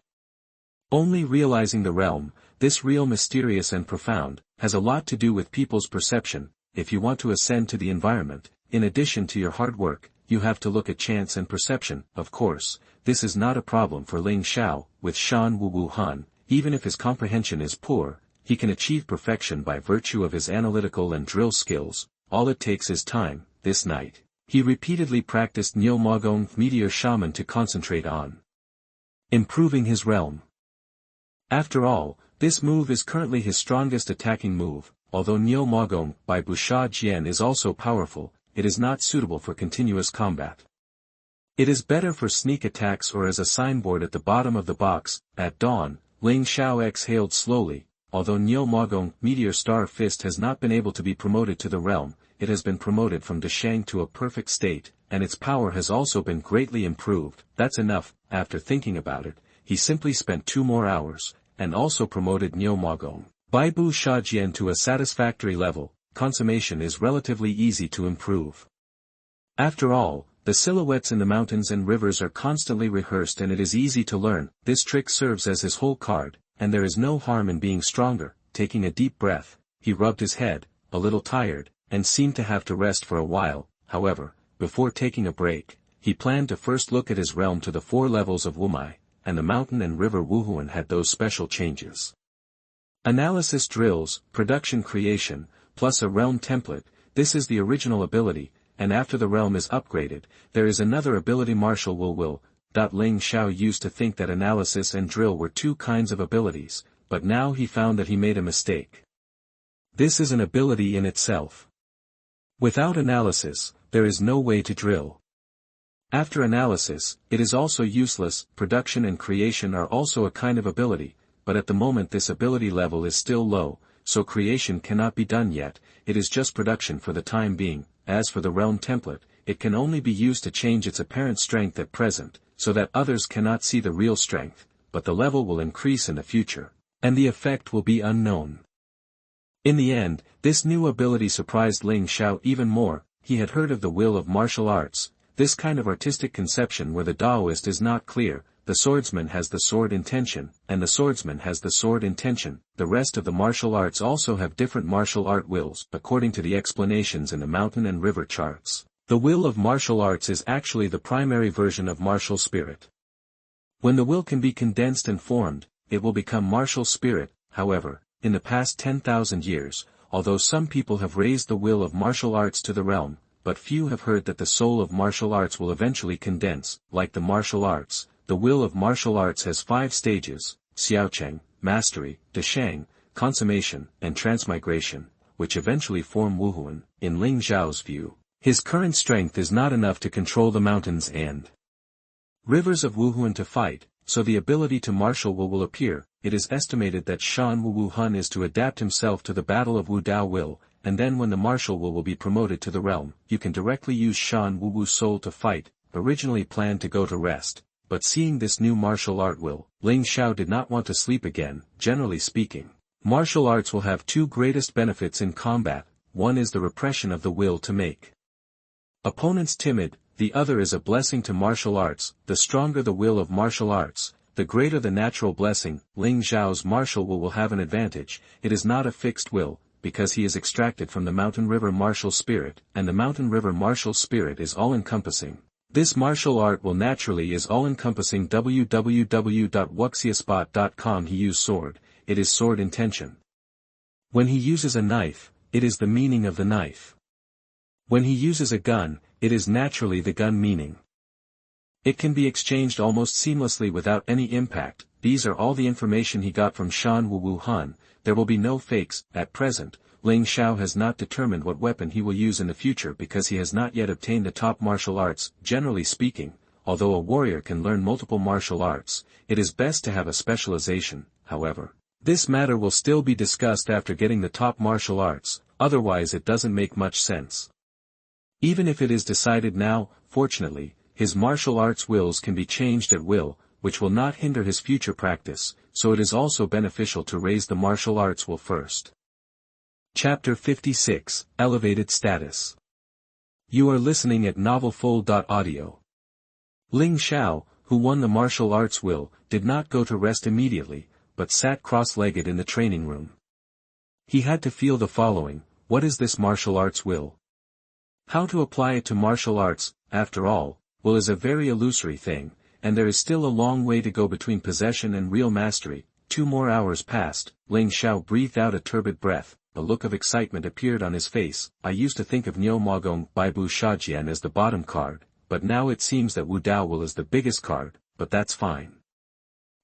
[SPEAKER 1] Only realizing the realm, this real mysterious and profound, has a lot to do with people's perception. If you want to ascend to the environment, in addition to your hard work, you have to look at chance and perception. Of course, this is not a problem for Ling Xiao. With Xuanhuan, even if his comprehension is poor, he can achieve perfection by virtue of his analytical and drill skills. All it takes is time. This night, he repeatedly practiced Mtlnovel Meteor Shaman to concentrate on improving his realm. After all, this move is currently his strongest attacking move. Although Mtlnovel by Busha Jian is also powerful, it is not suitable for continuous combat. It is better for sneak attacks or as a signboard at the bottom of the box. At dawn, Ling Xiao exhaled slowly. Although Mtlnovel Meteor Star Fist has not been able to be promoted to the realm, it has been promoted from Dashang to a perfect state, and its power has also been greatly improved. That's enough. After thinking about it, he simply spent 2 more hours, and also promoted Mtlnovel by Busha Jian to a satisfactory level. Consummation is relatively easy to improve. After all, the silhouettes in the mountains and rivers are constantly rehearsed and it is easy to learn. This trick serves as his whole card, and there is no harm in being stronger. Taking a deep breath, he rubbed his head, a little tired, and seemed to have to rest for a while. However, before taking a break, he planned to first look at his realm to the 4 levels of Wumai, and the mountain and river Wuhuan had those special changes. Analysis drills, production creation, plus a realm template. This is the original ability, and after the realm is upgraded, there is another ability martial will. Ling Xiao used to think that analysis and drill were 2 kinds of abilities, but now he found that he made a mistake. This is an ability in itself. Without analysis, there is no way to drill. After analysis, it is also useless. Production and creation are also a kind of ability, but at the moment this ability level is still low, so creation cannot be done yet. It is just production for the time being. As for the realm template, it can only be used to change its apparent strength at present, so that others cannot see the real strength, but the level will increase in the future, and the effect will be unknown. In the end, this new ability surprised Ling Xiao even more. He had heard of the will of martial arts, this kind of artistic conception where the Taoist is not clear. The swordsman has the sword intention, and the swordsman has the sword intention. The rest of the martial arts also have different martial art wills. According to the explanations in the mountain and river charts, the will of martial arts is actually the primary version of martial spirit. When the will can be condensed and formed, it will become martial spirit. However, in the past 10,000 years, although some people have raised the will of martial arts to the realm, but few have heard that the soul of martial arts will eventually condense. Like the martial arts, the will of martial arts has 5 stages: Xiaocheng, mastery, Dashang, consummation, and transmigration, which eventually form Wuhuan. In Ling Xiao's view, his current strength is not enough to control the mountains and rivers of Wuhuan to fight, so the ability to martial will appear. It is estimated that Xuanhuan is to adapt himself to the battle of Wudao will, and then when the martial will be promoted to the realm, you can directly use Xuanhu's soul to fight. Originally planned to go to rest, but seeing this new martial art will, Ling Xiao did not want to sleep again. Generally speaking, martial arts will have 2 greatest benefits in combat. One is the repression of the will to make opponents timid, the other is a blessing to martial arts. The stronger the will of martial arts, the greater the natural blessing. Ling Xiao's martial will have an advantage. It is not a fixed will, because he is extracted from the mountain river martial spirit, and the mountain river martial spirit is all-encompassing. This martial art will naturally is all-encompassing. www.wuxiaspot.com. He used sword, it is sword intention. When he uses a knife, it is the meaning of the knife. When he uses a gun, it is naturally the gun meaning. It can be exchanged almost seamlessly without any impact. These are all the information he got from Xuanhuan. There will be no fakes. At present, Ling Xiao has not determined what weapon he will use in the future because he has not yet obtained the top martial arts. Generally speaking, although a warrior can learn multiple martial arts, it is best to have a specialization. However, this matter will still be discussed after getting the top martial arts, otherwise it doesn't make much sense. Even if it is decided now, fortunately, his martial arts wills can be changed at will, which will not hinder his future practice, so it is also beneficial to raise the martial arts will first. Chapter 56, Elevated Status. You are listening at novelfull.audio. Ling Xiao, who won the martial arts will, did not go to rest immediately, but sat cross-legged in the training room. He had to feel the following: what is this martial arts will? How to apply it to martial arts? After all, will is a very illusory thing, and there is still a long way to go between possession and real mastery. 2 more hours passed. Ling Xiao breathed out a turbid breath. A look of excitement appeared on his face. I used to think of Niu Magong Baibu Shajian as the bottom card, but now it seems that Wu Dao will is the biggest card, but that's fine.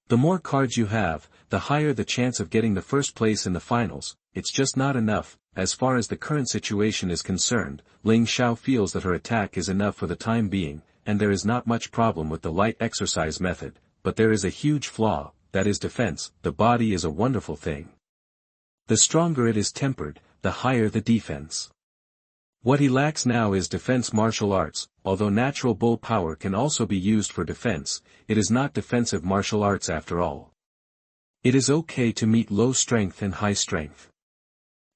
[SPEAKER 1] The more cards you have, the higher the chance of getting the first place in the finals. It's just not enough. As far as the current situation is concerned, Ling Xiao feels that her attack is enough for the time being, and there is not much problem with the light exercise method, but there is a huge flaw, that is defense. The body is a wonderful thing. The stronger it is tempered, the higher the defense. What he lacks now is defense martial arts. Although natural bull power can also be used for defense, it is not defensive martial arts after all. It is okay to meet low strength and high strength.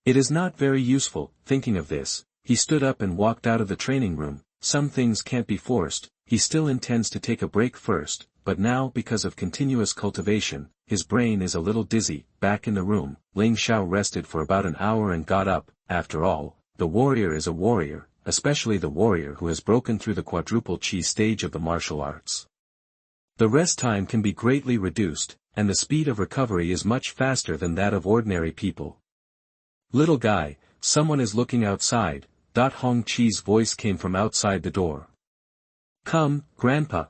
[SPEAKER 1] It is not very useful. Thinking of this, he stood up and walked out of the training room. Some things can't be forced. He still intends to take a break first, but now because of continuous cultivation, his brain is a little dizzy. Back in the room, Ling Xiao rested for about an hour and got up. After all, the warrior is a warrior, especially the warrior who has broken through the quadruple chi stage of the martial arts. The rest time can be greatly reduced, and the speed of recovery is much faster than that of ordinary people. Little guy, someone is looking outside. Hong Chi's voice came from outside the door. Come, Grandpa.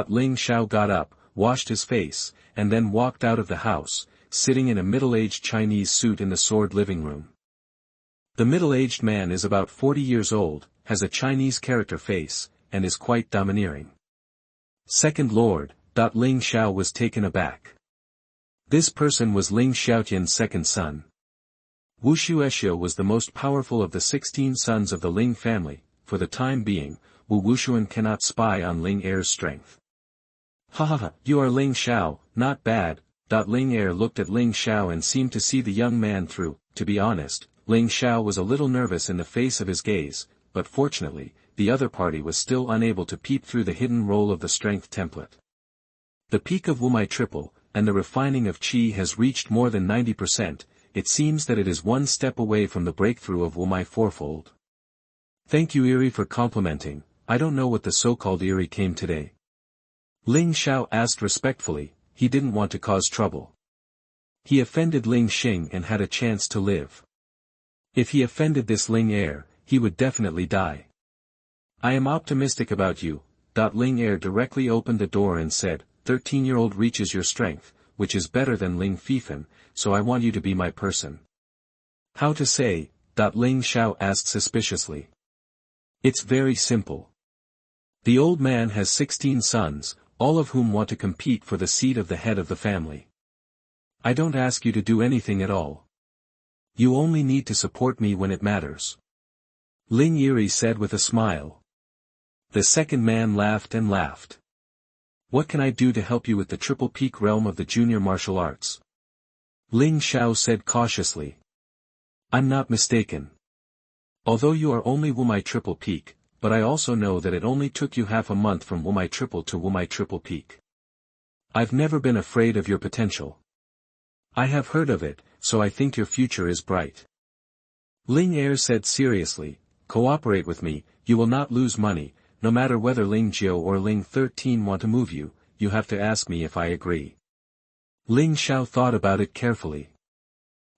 [SPEAKER 1] Ling Xiao got up, washed his face, and then walked out of the house, sitting in a middle-aged Chinese suit in the sword living room. The middle-aged man is about 40 years old, has a Chinese character face, and is quite domineering. Second Lord. Ling Xiao was taken aback. This person was Ling Xiaotian's second son. Wu Shueshio was the most powerful of the 16 sons of the Ling family. For the time being, Wu Wushuan cannot spy on Ling Heir's strength. Ha ha ha, you are Ling Xiao, not bad. Ling Heir looked at Ling Xiao and seemed to see the young man through. To be honest, Ling Xiao was a little nervous in the face of his gaze, but fortunately, the other party was still unable to peep through the hidden roll of the strength template. The peak of Wumai triple, and the refining of Qi has reached more than 90%, it seems that it is one step away from the breakthrough of Wumai fourfold. Thank you Eri for complimenting. I don't know what the so-called Eri came today. Ling Xiao asked respectfully. He didn't want to cause trouble. He offended Ling Xing and had a chance to live. If he offended this Ling Heir, he would definitely die. I am optimistic about you. Ling Heir directly opened the door and said, 13-year-old reaches your strength, which is better than Ling Fifan, so I want you to be my person. How to say? Ling Xiao asked suspiciously. It's very simple. The old man has 16 sons, all of whom want to compete for the seat of the head of the family. I don't ask you to do anything at all. You only need to support me when it matters. Ling Yiri said with a smile. The second man laughed and laughed. What can I do to help you with the triple peak realm of the junior martial arts? Ling Xiao said cautiously. I'm not mistaken. Although you are only Wumai triple peak, but I also know that it only took you half a month from Wumai triple to Wumai triple peak. I've never been afraid of your potential. I have heard of it, so I think your future is bright. Ling Heir said seriously, cooperate with me, you will not lose money, no matter whether Ling Xiao or Ling 13 want to move you, you have to ask me if I agree. Ling Xiao thought about it carefully.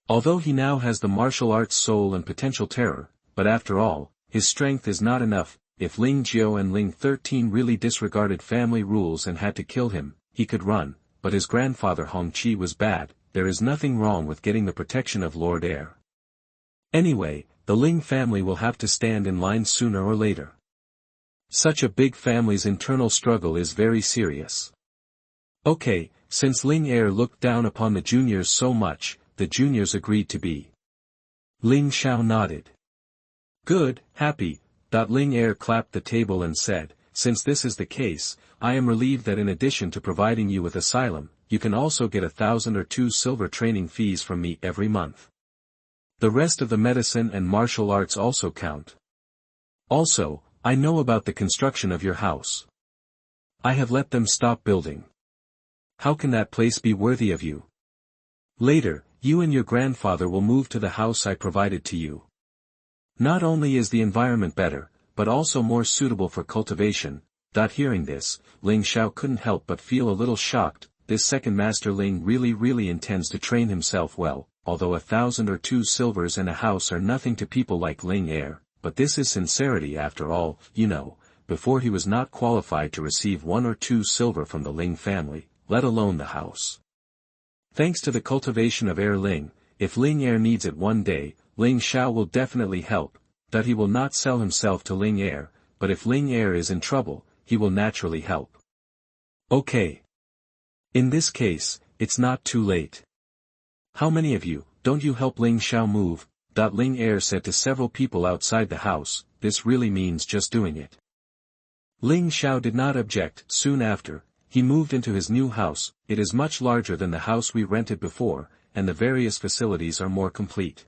[SPEAKER 1] Although he now has the martial arts soul and potential terror, but after all, his strength is not enough. If Ling Xiao and Ling 13 really disregarded family rules and had to kill him, he could run, but his grandfather Hong Qi was bad. There is nothing wrong with getting the protection of Lord Heir. Anyway, the Ling family will have to stand in line sooner or later. Such a big family's internal struggle is very serious. Okay, since Ling Heir looked down upon the juniors so much, the juniors agreed to be. Ling Xiao nodded. Good, happy. Ling Heir clapped the table and said, since this is the case, I am relieved that in addition to providing you with asylum, you can also get 1,000 or 2 silver training fees from me every month. The rest of the medicine and martial arts also count. Also, I know about the construction of your house. I have let them stop building. How can that place be worthy of you? Later, you and your grandfather will move to the house I provided to you. Not only is the environment better, but also more suitable for cultivation. Hearing this, Ling Xiao couldn't help but feel a little shocked. This second master Ling really intends to train himself well, although 1,000 or 2 silvers and a house are nothing to people like Ling Heir, but this is sincerity after all. Before he was not qualified to receive 1 or 2 silver from the Ling family, let alone the house. Thanks to the cultivation of Heir Ling, if Ling Heir needs it one day, Ling Xiao will definitely help. He will not sell himself to Ling Heir, but if Ling Heir is in trouble, he will naturally help. Okay. In this case, it's not too late. How many of you, don't you help Ling Xiao move? Ling Heir said to several people outside the house, this really means just doing it. Ling Xiao did not object. Soon after, he moved into his new house. It is much larger than the house we rented before, and the various facilities are more complete.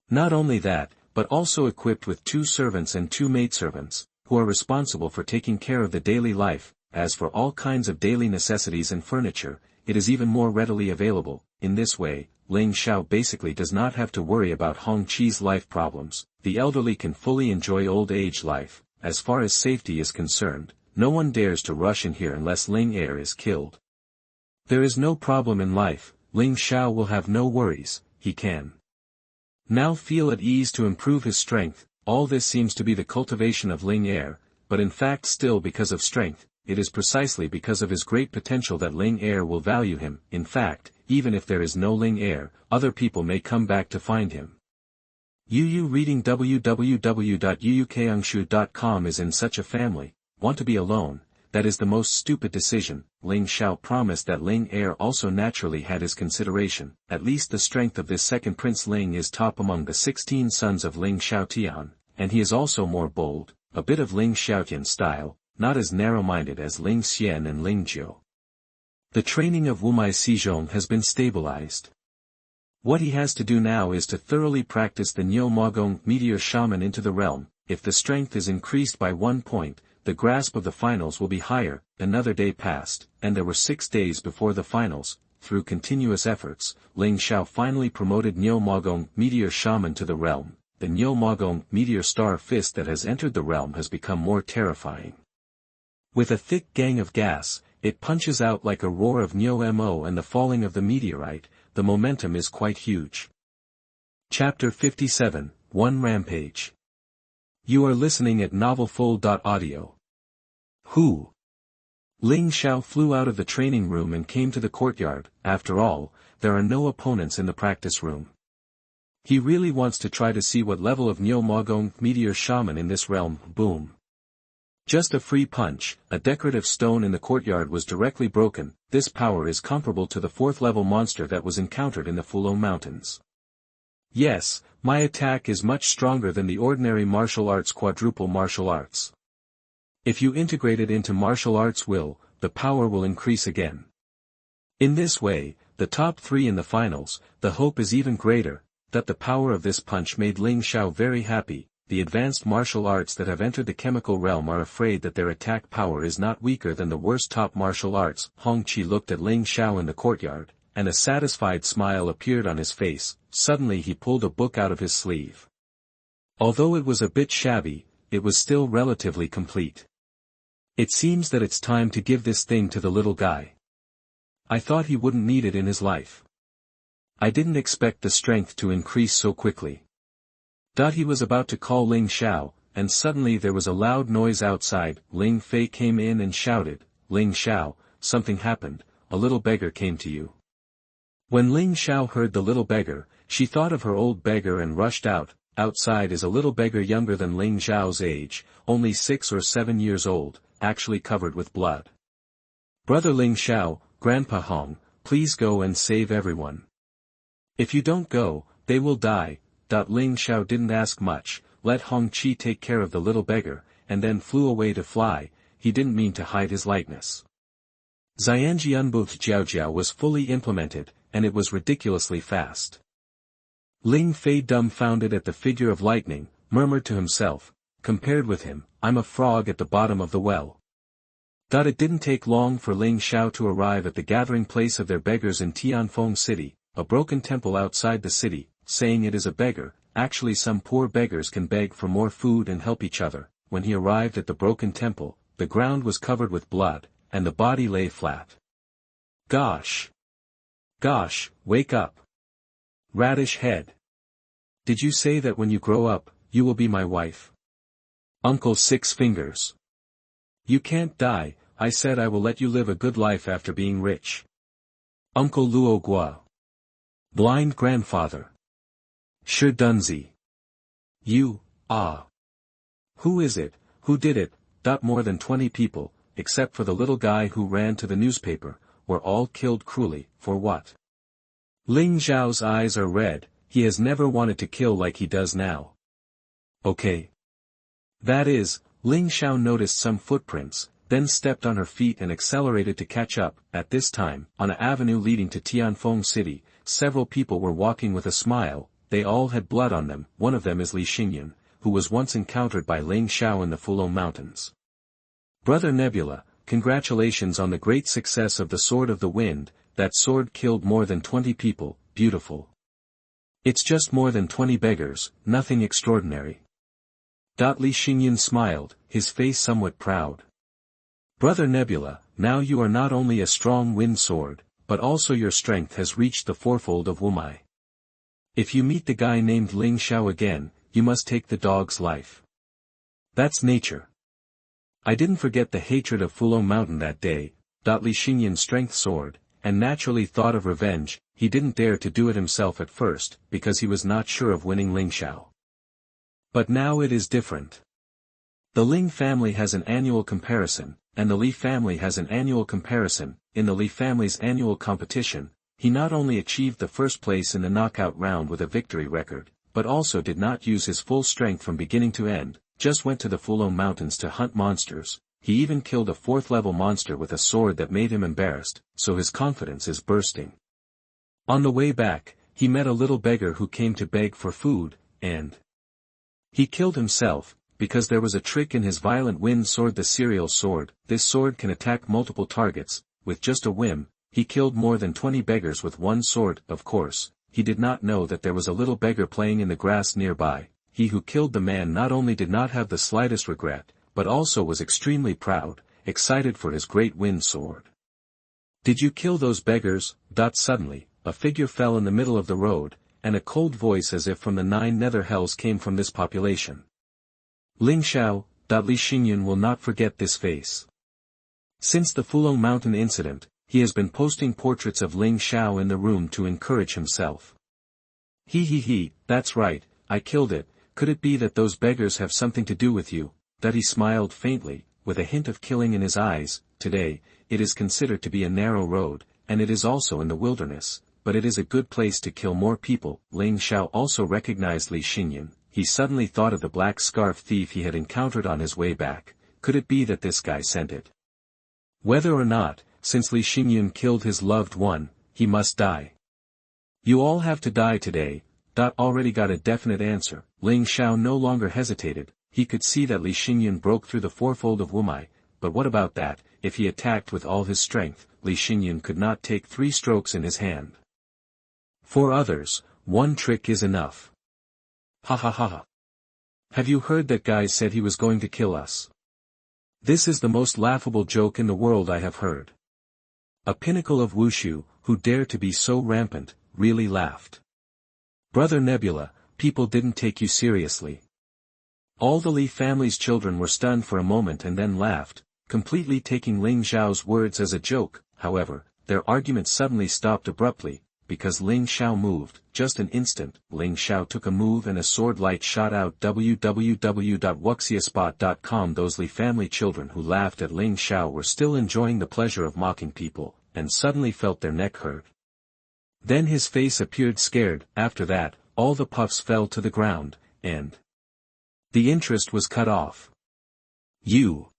[SPEAKER 1] Not only that, but also equipped with 2 servants and 2 maidservants, who are responsible for taking care of the daily life. As for all kinds of daily necessities and furniture, it is even more readily available. In this way, Ling Xiao basically does not have to worry about Hong Qi's life problems. The elderly can fully enjoy old age life. As far as safety is concerned, no one dares to rush in here unless Ling Heir is killed. There is no problem in life. Ling Xiao will have no worries. He can now feel at ease to improve his strength. All this seems to be the cultivation of Ling Heir, but in fact still because of strength, it is precisely because of his great potential that Ling Heir will value him. In fact, even if there is no Ling Heir, other people may come back to find him. Yu reading www.yuukangshu.com is in such a family. Want to be alone? That is the most stupid decision. Ling Xiao promised that Ling Heir also naturally had his consideration. At least the strength of this second Prince Ling is top among the 16 sons of Ling Xiaotian, and he is also more bold, a bit of Ling Xiaotian style, not as narrow-minded as Ling Xian and Ling Jiu. The training of Wumai Xizhong has been stabilized. What he has to do now is to thoroughly practice the Niu Magong Meteor Shaman into the realm. If the strength is increased by 1 point, the grasp of the finals will be higher. Another day passed, and there were 6 days before the finals. Through continuous efforts, Ling Xiao finally promoted Niu Magong Meteor Shaman to the realm. The Niu Magong Meteor Star Fist that has entered the realm has become more terrifying. With a thick gang of gas, it punches out like a roar of Niu Mo and the falling of the meteorite. The momentum is quite huge. Chapter 57, 1 Rampage. You are listening at novelfull.audio. Who? Ling Xiao flew out of the training room and came to the courtyard. After all, there are no opponents in the practice room. He really wants to try to see what level of Niu Magong Meteor Shaman in this realm. Boom. Just a free punch, a decorative stone in the courtyard was directly broken. This power is comparable to the 4th level monster that was encountered in the Fulong Mountains. Yes, my attack is much stronger than the ordinary martial arts quadruple martial arts. If you integrate it into martial arts the power will increase again. In this way, the top 3 in the finals, the hope is even greater. That the power of this punch made Ling Xiao very happy. The advanced martial arts that have entered the chemical realm are afraid that their attack power is not weaker than the worst top martial arts. Hong Qi looked at Ling Xiao in the courtyard, and a satisfied smile appeared on his face. Suddenly he pulled a book out of his sleeve. Although it was a bit shabby, it was still relatively complete. It seems that it's time to give this thing to the little guy. I thought he wouldn't need it in his life. I didn't expect the strength to increase so quickly. He was about to call Ling Xiao, and suddenly there was a loud noise outside. Ling Fei came in and shouted, "Ling Xiao, something happened, a little beggar came to you." When Ling Xiao heard the little beggar, she thought of her old beggar and rushed out. Outside is a little beggar younger than Ling Xiao's age, only 6 or 7 years old, actually covered with blood. "Brother Ling Xiao, Grandpa Hong, please go and save everyone. If you don't go, they will die." Ling Xiao didn't ask much, let Hong Chi take care of the little beggar, and then flew away to fly. He didn't mean to hide his lightness. Xianjianbu Jiaojiao was fully implemented, and it was ridiculously fast. Ling Fei, dumbfounded at the figure of lightning, murmured to himself, "Compared with him, I'm a frog at the bottom of the well." It didn't take long for Ling Xiao to arrive at the gathering place of their beggars in Tianfeng City, a broken temple outside the city, saying it is a beggar. Actually, some poor beggars can beg for more food and help each other. When he arrived at the broken temple, the ground was covered with blood, and the body lay flat. Gosh! Gosh, wake up! Radish head! Did you say that when you grow up, you will be my wife? Uncle Six Fingers! You can't die, I said I will let you live a good life after being rich. Uncle Luo Gua! Blind grandfather! Shi Dunzi! You, ah! Who is it, who did it? More than 20 people, except for the little guy who ran to the newspaper, were all killed cruelly. For what? Ling Xiao's eyes are red. He has never wanted to kill like he does now. Okay. That is, Ling Xiao noticed some footprints, then stepped on her feet and accelerated to catch up. At this time, on an avenue leading to Tianfeng City, several people were walking with a smile. They all had blood on them. One of them is Li Xingyan, who was once encountered by Ling Xiao in the Fulong Mountains. Brother Nebula, congratulations on the great success of the Sword of the Wind. That sword killed more than 20 people. Beautiful. It's just more than 20 beggars, nothing extraordinary. Li Xingyan smiled, his face somewhat proud. Brother Nebula, now you are not only a strong wind sword, but also your strength has reached the fourfold of Wumai. If you meet the guy named Ling Xiao again, you must take the dog's life. That's nature. I didn't forget the hatred of Fulong Mountain that day. Li Xingyan's strength soared, and naturally thought of revenge. He didn't dare to do it himself at first, because he was not sure of winning Ling Xiao. But now it is different. The Ling family has an annual comparison, and the Li family has an annual comparison. In the Li family's annual competition, he not only achieved the first place in the knockout round with a victory record, but also did not use his full strength from beginning to end, just went to the Fulong Mountains to hunt monsters. He even killed a 4th-level monster with a sword that made him embarrassed, so his confidence is bursting. On the way back, he met a little beggar who came to beg for food, and he killed himself, because there was a trick in his violent wind sword, the serial sword. This sword can attack multiple targets. With just a whim, he killed more than 20 beggars with one sword. Of course, he did not know that there was a little beggar playing in the grass nearby. He who killed the man not only did not have the slightest regret, but also was extremely proud, excited for his great wind sword. Did you kill those beggars? Suddenly, a figure fell in the middle of the road, and a cold voice as if from the 9 nether hells came from this population. Ling Xiao, Li Xingyan will not forget this face. Since the Fulong Mountain incident, he has been posting portraits of Ling Xiao in the room to encourage himself. He, that's right, I killed it. Could it be that those beggars have something to do with you? He smiled faintly, with a hint of killing in his eyes. Today, it is considered to be a narrow road, and it is also in the wilderness, but it is a good place to kill more people. Ling Xiao also recognized Li Xingyan. He suddenly thought of the black scarf thief he had encountered on his way back. Could it be that this guy sent it? Whether or not, since Li Xingyan killed his loved one, he must die. You all have to die today. Already got a definite answer. Ling Xiao no longer hesitated. He could see that Li Xingyan broke through the fourfold of Wumai, but what about that? If he attacked with all his strength, Li Xingyan could not take 3 strokes in his hand. For others, one trick is enough. Ha ha ha ha. Have you heard that guy said he was going to kill us? This is the most laughable joke in the world I have heard. A pinnacle of wushu, who dare to be so rampant, really laughed. Brother Nebula, people didn't take you seriously. All the Li family's children were stunned for a moment and then laughed, completely taking Ling Xiao's words as a joke. However, their argument suddenly stopped abruptly, because Ling Xiao moved. Just an instant, Ling Xiao took a move and a sword light shot out. www.wuxiaspot.com. Those Li family children who laughed at Ling Xiao were still enjoying the pleasure of mocking people, and suddenly felt their neck hurt. Then his face appeared scared. After that, all the puffs fell to the ground, and the interest was cut off. You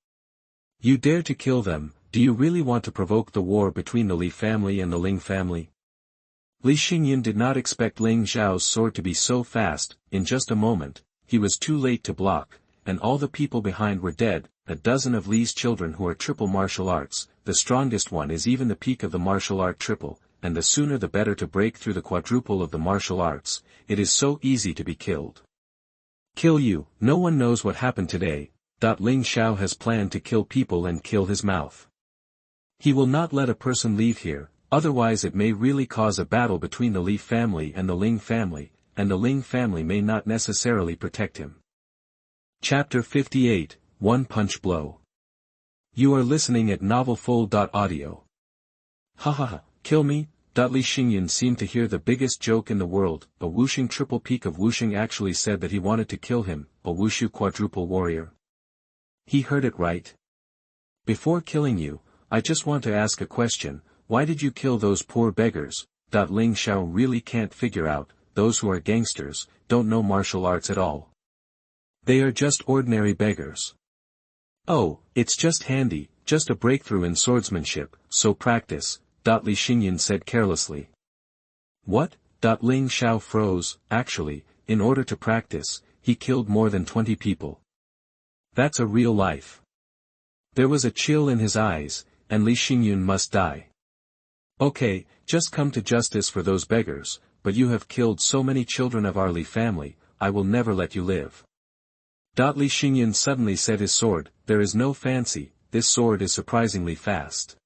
[SPEAKER 1] dare to kill them? Do you really want to provoke the war between the Li family and the Ling family? Li Xingyun did not expect Ling Xiao's sword to be so fast. In just a moment, he was too late to block, and all the people behind were dead. A dozen of Li's children who are triple martial arts, the strongest one is even the peak of the martial art triple, and the sooner the better to break through the quadruple of the martial arts. It is so easy to be killed. Kill you? No one knows what happened today. Ling Xiao has planned to kill people and kill his mouth. He will not let a person leave here, otherwise it may really cause a battle between the Li family and the Ling family, and the Ling family may not necessarily protect him. Chapter 58, One Punch Blow. You are listening at novelfull.audio. Hahaha, kill me? Li Xingyun seemed to hear the biggest joke in the world. A Wuxing triple peak of Wuxing actually said that he wanted to kill him, a Wushu quadruple warrior. He heard it right. Before killing you, I just want to ask a question. Why did you kill those poor beggars? Ling Xiao really can't figure out, those who are gangsters, don't know martial arts at all. They are just ordinary beggars. Oh, it's just handy, just a breakthrough in swordsmanship, so practice, Li Xingyun said carelessly. What? Ling Xiao froze. Actually, in order to practice, he killed more than 20 people. That's a real life. There was a chill in his eyes, and Li Xingyun must die. Okay, just come to justice for those beggars, but you have killed so many children of our Li family, I will never let you live. Li Xingyun suddenly set his sword. There is no fancy, this sword is surprisingly fast.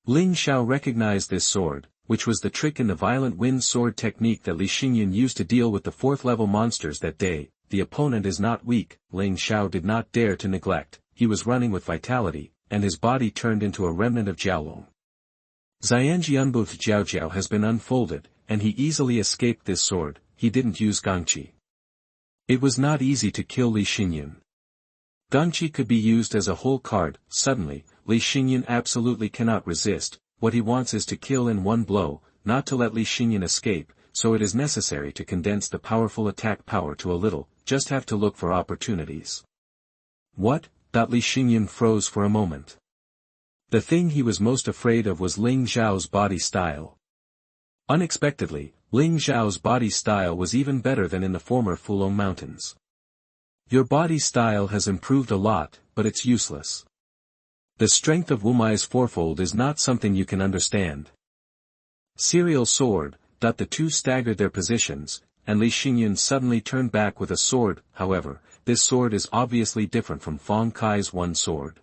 [SPEAKER 1] Ling Xiao recognized this sword, which was the trick in the violent wind sword technique that Li Xingyun used to deal with the 4th level monsters that day. The opponent is not weak. Ling Xiao did not dare to neglect. He was running with vitality, and his body turned into a remnant of Jiaolong. Xianjianbu's Jiaojiao has been unfolded, and he easily escaped this sword. He didn't use Gangqi. It was not easy to kill Li Xingyun. Gangqi could be used as a whole card. Suddenly, Li Xingyun absolutely cannot resist. What he wants is to kill in one blow, not to let Li Xingyun escape, so it is necessary to condense the powerful attack power to a little, just have to look for opportunities. What? Li Xingyun froze for a moment. The thing he was most afraid of was Ling Xiao's body style. Unexpectedly, Ling Xiao's body style was even better than in the former Fulong Mountains. Your body style has improved a lot, but it's useless. The strength of Wumai's fourfold is not something you can understand. Serial sword. The two staggered their positions, and Li Xingyun suddenly turned back with a sword. However, this sword is obviously different from Fong Kai's one sword.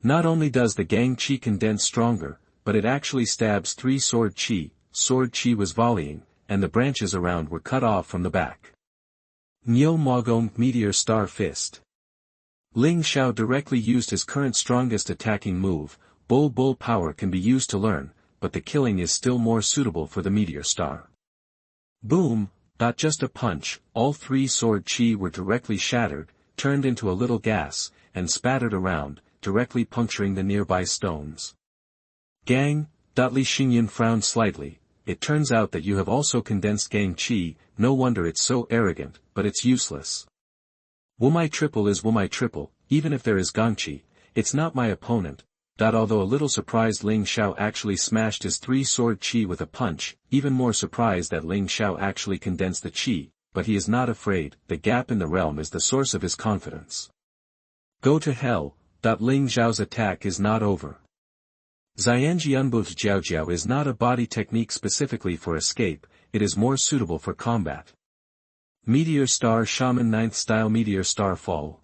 [SPEAKER 1] Not only does the Gang Qi condense stronger, but it actually stabs 3 sword Qi. Sword Qi was volleying, and the branches around were cut off from the back. Nyo Mogong Meteor Star Fist. Ling Xiao directly used his current strongest attacking move. Bull power can be used to learn, but the killing is still more suitable for the Meteor Star. Boom! Just a punch, all 3 sword Qi were directly shattered, turned into a little gas, and spattered around, directly puncturing the nearby stones. Gang? Li Xingyun frowned slightly. It turns out that you have also condensed Gang Qi. No wonder it's so arrogant, but it's useless. Wumai triple is Wumai triple, even if there is Gangqi, it's not my opponent. Although a little surprised Ling Xiao actually smashed his 3 sword Qi with a punch, even more surprised that Ling Xiao actually condensed the Qi, but he is not afraid. The gap in the realm is the source of his confidence. Go to hell. Ling Xiao's attack is not over. Xianjianbu's Jiaojiao is not a body technique specifically for escape, it is more suitable for combat. Meteor Star Shaman 9th Style Meteor Star Fall.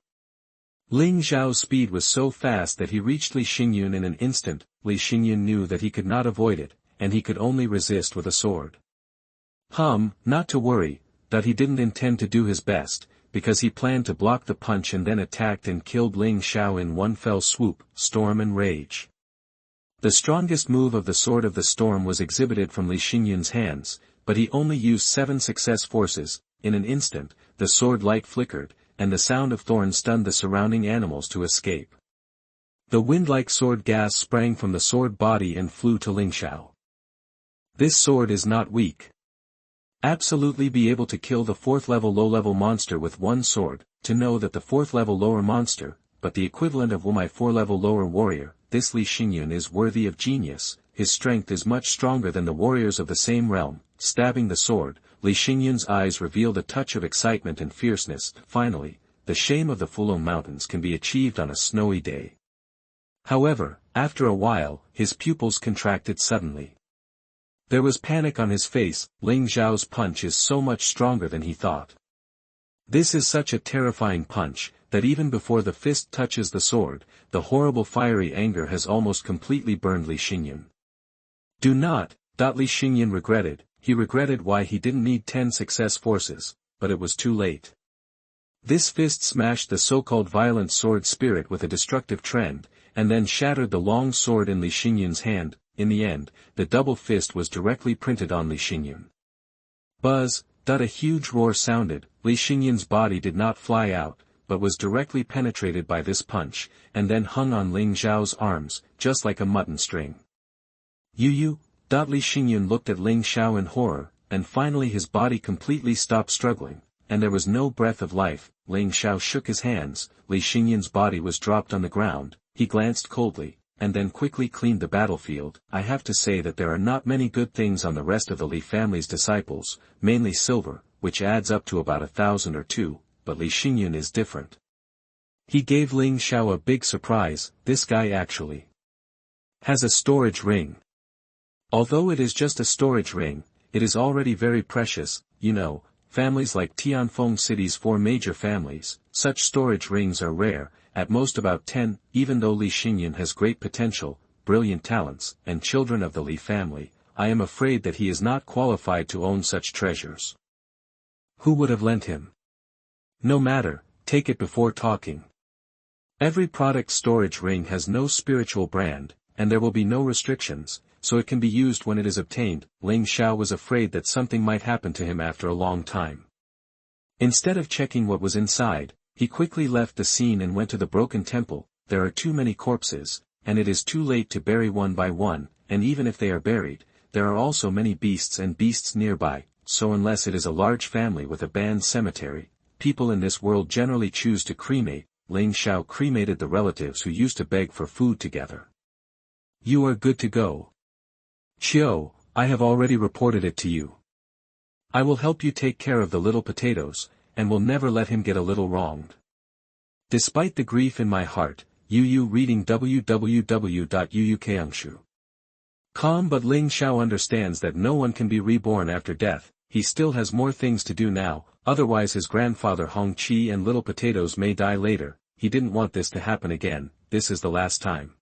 [SPEAKER 1] Ling Xiao's speed was so fast that he reached Li Xingyun in an instant. Li Xingyun knew that he could not avoid it, and he could only resist with a sword. Not to worry, that he didn't intend to do his best, because he planned to block the punch and then attacked and killed Ling Xiao in one fell swoop, Storm and Rage. The strongest move of the Sword of the Storm was exhibited from Li Xingyun's hands, but he only used 7 success forces. In an instant, the sword light flickered, and the sound of thorns stunned the surrounding animals to escape. The wind-like sword gas sprang from the sword body and flew to Ling Xiao. This sword is not weak. Absolutely be able to kill the 4th level low-level monster with one sword, to know that the 4th level lower monster, but the equivalent of my 4 level lower warrior, this Li Xingyun is worthy of genius. His strength is much stronger than the warriors of the same realm. Stabbing the sword, Li Xingyun's eyes revealed a touch of excitement and fierceness. Finally, the shame of the Fulong Mountains can be achieved on a snowy day. However, after a while, his pupils contracted suddenly. There was panic on his face. Ling Xiao's punch is so much stronger than he thought. This is such a terrifying punch, that even before the fist touches the sword, the horrible fiery anger has almost completely burned Li Xingyun. Do not, Li Xingyun regretted. He regretted why he didn't need 10 success forces, but it was too late. This fist smashed the so-called violent sword spirit with a destructive trend, and then shattered the long sword in Li Xingyun's hand. In the end, the double fist was directly printed on Li Xingyun. Buzz, a huge roar sounded. Li Xingyun's body did not fly out, but was directly penetrated by this punch, and then hung on Ling Xiao's arms, just like a mutton string. Li Xingyun looked at Ling Xiao in horror, and finally his body completely stopped struggling, and there was no breath of life. Ling Xiao shook his hands. Li Xingyun's body was dropped on the ground. He glanced coldly, and then quickly cleaned the battlefield. I have to say that there are not many good things on the rest of the Li family's disciples, mainly silver, which adds up to about 1,000 or 2, but Li Xingyun is different. He gave Ling Xiao a big surprise. This guy actually has a storage ring. Although it is just a storage ring, it is already very precious. Families like Tianfeng City's 4 major families, such storage rings are rare, at most about 10, even though Li Xingyun has great potential, brilliant talents, and children of the Li family, I am afraid that he is not qualified to own such treasures. Who would have lent him? No matter, take it before talking. Every product storage ring has no spiritual brand, and there will be no restrictions, so it can be used when it is obtained. Ling Xiao was afraid that something might happen to him after a long time. Instead of checking what was inside, he quickly left the scene and went to the broken temple. There are too many corpses, and it is too late to bury one by one, and even if they are buried, there are also many beasts nearby, so unless it is a large family with a banned cemetery, people in this world generally choose to cremate. Ling Xiao cremated the relatives who used to beg for food together. You are good to go. Xiao, I have already reported it to you. I will help you take care of the little potatoes, and will never let him get a little wronged. Despite the grief in my heart, reading www.uukangshu.com. But Ling Xiao understands that no one can be reborn after death. He still has more things to do now, otherwise his grandfather Hong Qi and little potatoes may die later. He didn't want this to happen again. This is the last time.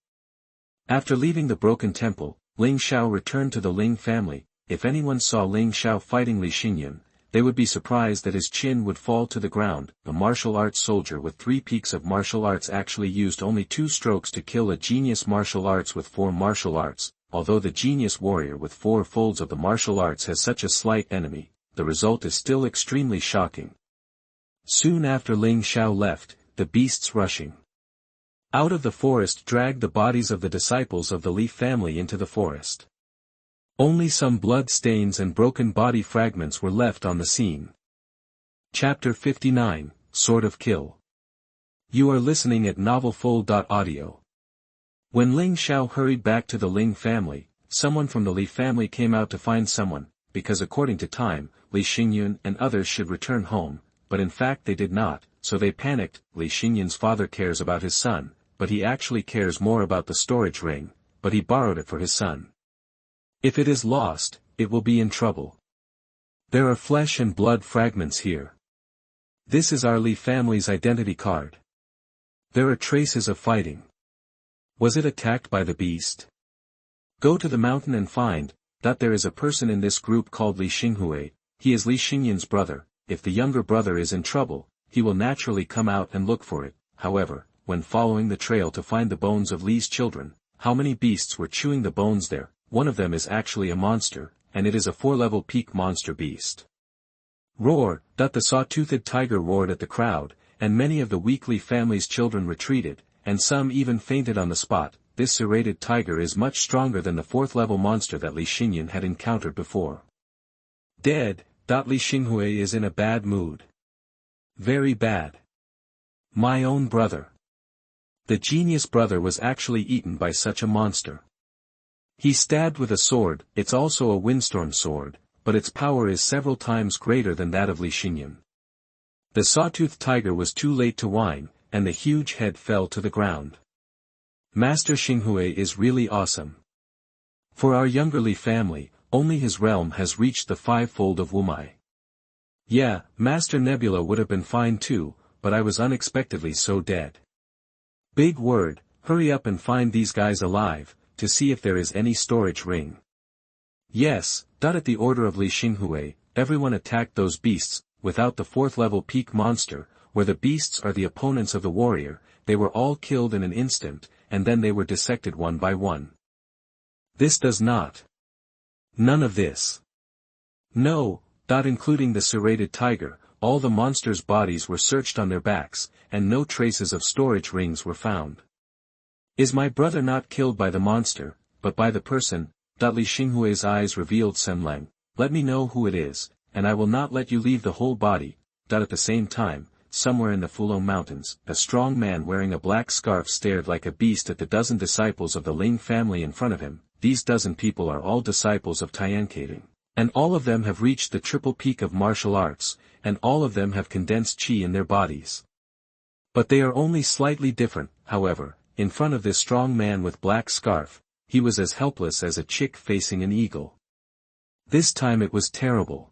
[SPEAKER 1] After leaving the broken temple, Ling Xiao returned to the Ling family. If anyone saw Ling Xiao fighting Li Xingyun, they would be surprised that his chin would fall to the ground. A martial arts soldier with 3 peaks of martial arts actually used only 2 strokes to kill a genius martial arts with 4 martial arts. Although the genius warrior with 4 folds of the martial arts has such a slight enemy, the result is still extremely shocking. Soon after Ling Xiao left, the beasts rushing out of the forest dragged the bodies of the disciples of the Li family into the forest. Only some blood stains and broken body fragments were left on the scene. Chapter 59, Sword of Kill. You are listening at novelfull.audio. When Ling Xiao hurried back to the Ling family, someone from the Li family came out to find someone, because according to time, Li Xingyun and others should return home, but in fact they did not, so they panicked. Li Xingyun's father cares about his son, but he actually cares more about the storage ring, but he borrowed it for his son. If it is lost, it will be in trouble. There are flesh and blood fragments here. This is our Li family's identity card. There are traces of fighting. Was it attacked by the beast? Go to the mountain and find that there is a person in this group called Li Xinghui. He is Li Xinyan's brother. If the younger brother is in trouble, he will naturally come out and look for it. However, when following the trail to find the bones of Li's children, how many beasts were chewing the bones there? One of them is actually a monster, and it is a 4-level peak monster beast. Roar! The saw-toothed tiger roared at the crowd, and many of the weak Li family's children retreated, and some even fainted on the spot. This serrated tiger is much stronger than the 4th-level monster that Li Xinyan had encountered before. Dead. Li Xinghui is in a bad mood. Very bad. My own brother. The genius brother was actually eaten by such a monster. He stabbed with a sword. It's also a windstorm sword, but its power is several times greater than that of Li Xinyan. The sawtoothed tiger was too late to whine, and the huge head fell to the ground. Master Xinghui is really awesome. For our younger Li family, only his realm has reached the 5-fold of Wumai. Yeah, Master Nebula would have been fine too, but I was unexpectedly so dead. Big word, hurry up and find these guys alive, to see if there is any storage ring. Yes. At the order of Li Xinghui, everyone attacked those beasts. Without the 4th-level peak monster, where the beasts are the opponents of the warrior, they were all killed in an instant, and then they were dissected one by one. This does not. None of this. No. Including the serrated tiger, all the monsters' bodies were searched on their backs, and no traces of storage rings were found. Is my brother not killed by the monster, but by the person? Li Xinghui's eyes revealed Senleng. Let me know who it is, and I will not let you leave the whole body. At the same time, somewhere in the Fulong Mountains, a strong man wearing a black scarf stared like a beast at the dozen disciples of the Ling family in front of him. These dozen people are all disciples of Tiancating. And all of them have reached the triple peak of martial arts, and all of them have condensed qi in their bodies. But they are only slightly different. However, in front of this strong man with black scarf, he was as helpless as a chick facing an eagle. This time it was terrible.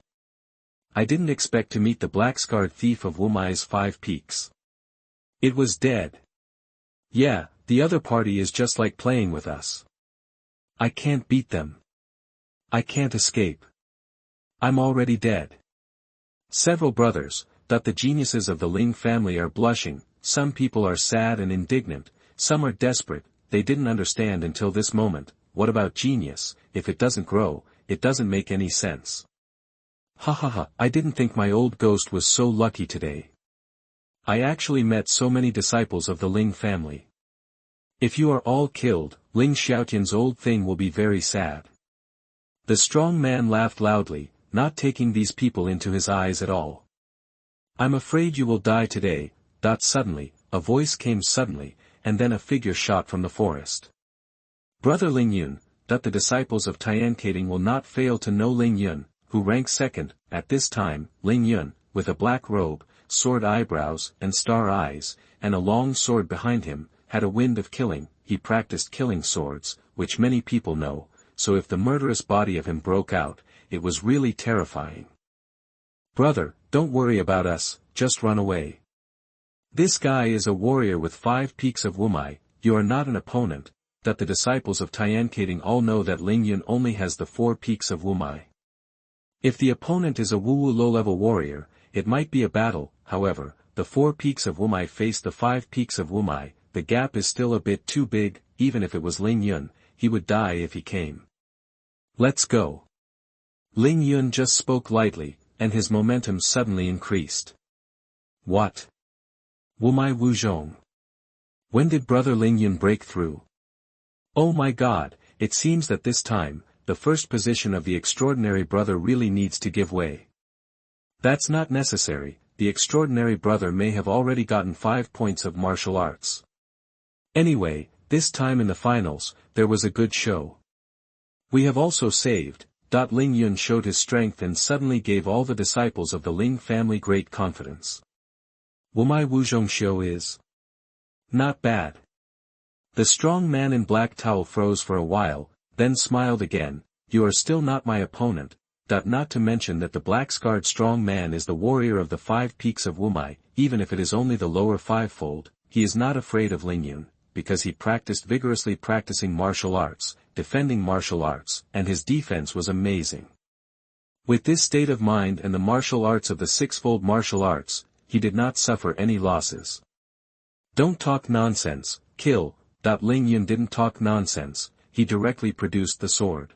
[SPEAKER 1] I didn't expect to meet the black-scarred thief of Wumai's 5 peaks. It was dead. Yeah, the other party is just like playing with us. I can't beat them. I can't escape. I'm already dead. Several brothers, the geniuses of the Ling family are blushing, some people are sad and indignant, some are desperate. They didn't understand until this moment. What about genius? If it doesn't grow, it doesn't make any sense. Ha ha ha, I didn't think my old ghost was so lucky today. I actually met so many disciples of the Ling family. If you are all killed, Ling Xiaotian's old thing will be very sad. The strong man laughed loudly, not taking these people into his eyes at all. I'm afraid you will die today. Suddenly, a voice came suddenly, and then a figure shot from the forest. Brother Ling Yun, the disciples of Tiancating will not fail to know Ling Yun, who ranks second. At this time, Ling Yun, with a black robe, sword eyebrows and star eyes, and a long sword behind him, had a wind of killing. He practiced killing swords, which many people know, so if the murderous body of him broke out, it was really terrifying. Brother, don't worry about us, just run away. This guy is a warrior with 5 peaks of Wumai. You are not an opponent. The disciples of Tiancating all know that Ling Yun only has the 4 peaks of Wumai. If the opponent is a Wu low-level warrior, it might be a battle. However, the 4 peaks of Wumai face the 5 peaks of Wumai. The gap is still a bit too big. Even if it was Ling Yun, he would die if he came. Let's go. Ling Yun just spoke lightly, and his momentum suddenly increased. What? Wumai Wuzhong. When did Brother Ling Yun break through? Oh my god, it seems that this time, the first position of the extraordinary brother really needs to give way. That's not necessary. The extraordinary brother may have already gotten 5 points of martial arts. Anyway, this time in the finals, there was a good show. We have also saved. Ling Yun showed his strength and suddenly gave all the disciples of the Ling family great confidence. Wumai Wuzhong show is not bad. The strong man in black towel froze for a while, then smiled again. You are still not my opponent. Not to mention that the black-scarred strong man is the warrior of the 5 peaks of Wumai, even if it is only the lower 5-fold, he is not afraid of Lingyun, because he practiced vigorously practicing martial arts, defending martial arts, and his defense was amazing. With this state of mind and the martial arts of the 6-fold martial arts, he did not suffer any losses. Don't talk nonsense, kill. Lingyun didn't talk nonsense, he directly produced the sword.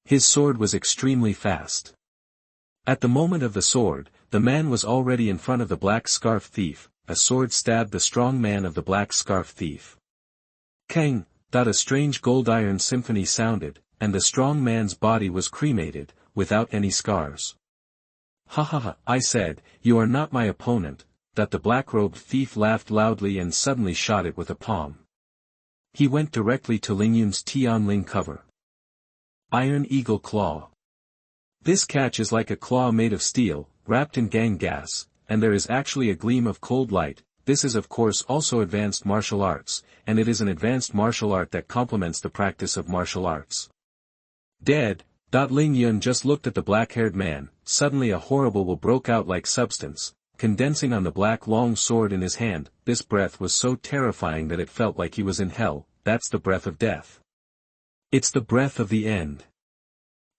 [SPEAKER 1] His sword was extremely fast. At the moment of the sword, the man was already in front of the black scarf thief, a sword stabbed the strong man of the black scarf thief. Kang. A strange gold iron symphony sounded, and the strong man's body was cremated, without any scars. Ha ha ha, I said, you are not my opponent. The black-robed thief laughed loudly and suddenly shot it with a palm. He went directly to Lingyun's Tianling cover. Iron Eagle Claw. This catch is like a claw made of steel, wrapped in gang gas, and there is actually a gleam of cold light. This is of course also advanced martial arts, and it is an advanced martial art that complements the practice of martial arts. Dead. Lingyun just looked at the black-haired man, suddenly a horrible will broke out like substance, condensing on the black long sword in his hand. This breath was so terrifying that it felt like he was in hell. That's the breath of death. It's the breath of the end.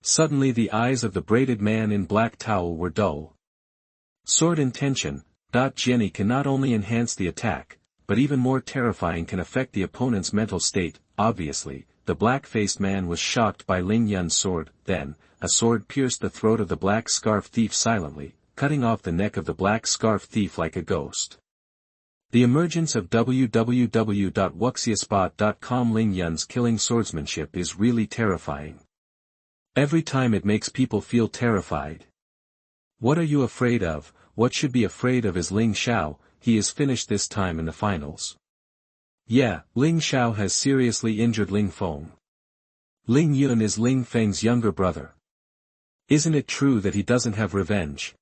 [SPEAKER 1] Suddenly the eyes of the braided man in black towel were dull. Sword intention. Jenny can not only enhance the attack, but even more terrifying can affect the opponent's mental state. Obviously, the black-faced man was shocked by Lingyun's sword. Then, a sword pierced the throat of the black scarf thief silently, cutting off the neck of the black scarf thief like a ghost. The emergence of www.wuxiaspot.com. Lingyun's killing swordsmanship is really terrifying. Every time it makes people feel terrified. What are you afraid of? What should be afraid of is Ling Xiao. He is finished this time in the finals. Yeah, Ling Xiao has seriously injured Ling Feng. Ling Yun is Ling Feng's younger brother. Isn't it true that he doesn't have revenge?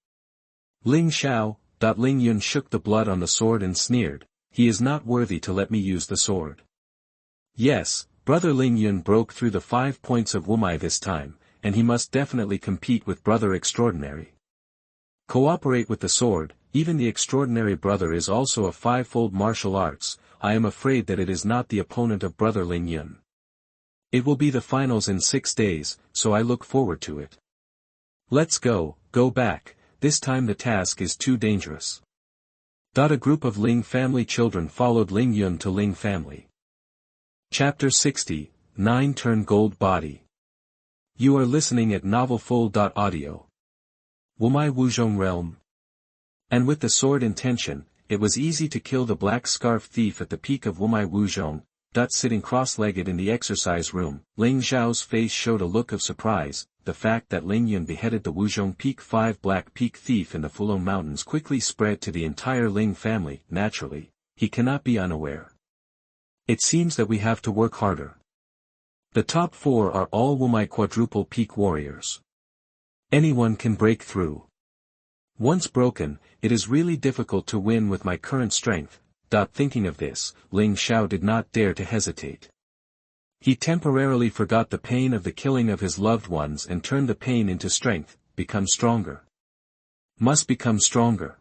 [SPEAKER 1] Ling Xiao. Ling Yun shook the blood on the sword and sneered, he is not worthy to let me use the sword. Yes, brother Ling Yun broke through the 5 points of Wumai this time, and he must definitely compete with brother extraordinary. Cooperate with the sword. Even the extraordinary brother is also a 5-fold martial arts. I am afraid that it is not the opponent of brother Ling Yun. It will be the finals in 6 days, so I look forward to it. Let's go back, this time the task is too dangerous. A group of Ling family children followed Ling Yun to Ling family. Chapter 60, 9 Turn Gold Body. You are listening at novelfull.audio. Wumai Wuzhong Realm. And with the sword intention, it was easy to kill the black scarf thief at the peak of Wumai Wuzhong. Sitting cross-legged in the exercise room, Ling Xiao's face showed a look of surprise. The fact that Ling Yun beheaded the Wuzhong Peak 5 Black Peak thief in the Fulong Mountains quickly spread to the entire Ling family. Naturally, he cannot be unaware. It seems that we have to work harder. The top 4 are all Wumai Quadruple Peak warriors. Anyone can break through. Once broken, it is really difficult to win with my current strength. Thinking of this, Ling Xiao did not dare to hesitate. He temporarily forgot the pain of the killing of his loved ones and turned the pain into strength. Become stronger. Must become stronger.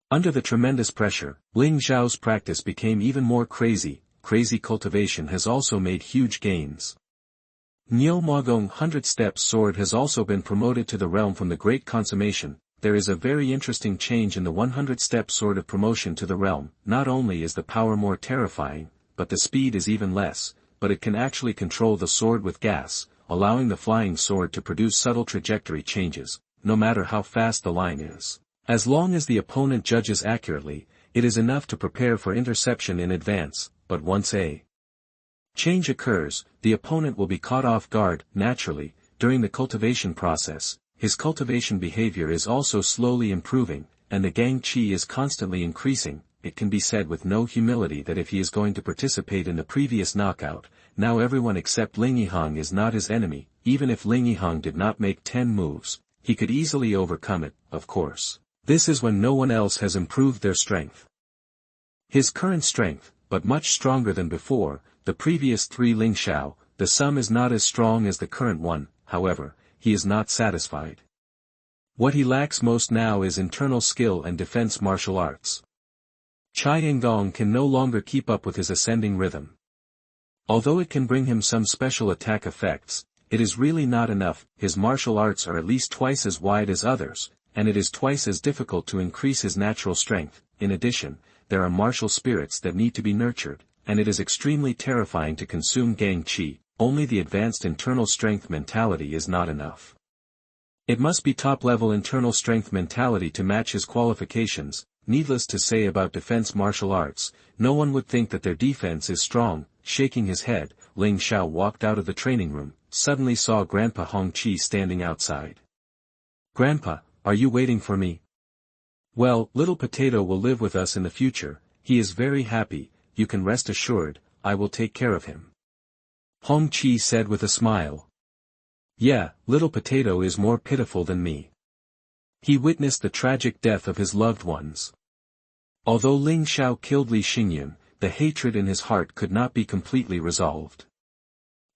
[SPEAKER 1] Under the tremendous pressure, Ling Xiao's practice became even more crazy. Crazy cultivation has also made huge gains. Niu Magong 100 Steps Sword has also been promoted to the realm from the Great Consummation. There is a very interesting change in the 100-step sword of promotion to the realm. Not only is the power more terrifying, but the speed is even less, but it can actually control the sword with gas, allowing the flying sword to produce subtle trajectory changes, no matter how fast the line is. As long as the opponent judges accurately, it is enough to prepare for interception in advance, but once a change occurs, the opponent will be caught off guard. Naturally, during the cultivation process, his cultivation behavior is also slowly improving, and the gang qi is constantly increasing. It can be said with no humility that if he is going to participate in the previous knockout, now everyone except Ling Yihang is not his enemy. Even if Ling Yihang did not make 10 moves, he could easily overcome it. Of course, this is when no one else has improved their strength. His current strength, but much stronger than before, the previous 3 Ling Xiao, the sum is not as strong as the current one. However, he is not satisfied. What he lacks most now is internal skill and defense martial arts. Chai Yingdong can no longer keep up with his ascending rhythm. Although it can bring him some special attack effects, it is really not enough. His martial arts are at least twice as wide as others, and it is twice as difficult to increase his natural strength. In addition, there are martial spirits that need to be nurtured, and it is extremely terrifying to consume gang qi. Only the advanced internal strength mentality is not enough. It must be top-level internal strength mentality to match his qualifications. Needless to say about defense martial arts, no one would think that their defense is strong. Shaking his head, Ling Xiao walked out of the training room, suddenly saw Grandpa Hong Chi standing outside. "Grandpa, are you waiting for me?" "Well, little potato will live with us in the future. He is very happy. You can rest assured, I will take care of him," Hong Chi said with a smile. "Yeah, little potato is more pitiful than me. He witnessed the tragic death of his loved ones." Although Ling Xiao killed Li Xingyun, the hatred in his heart could not be completely resolved.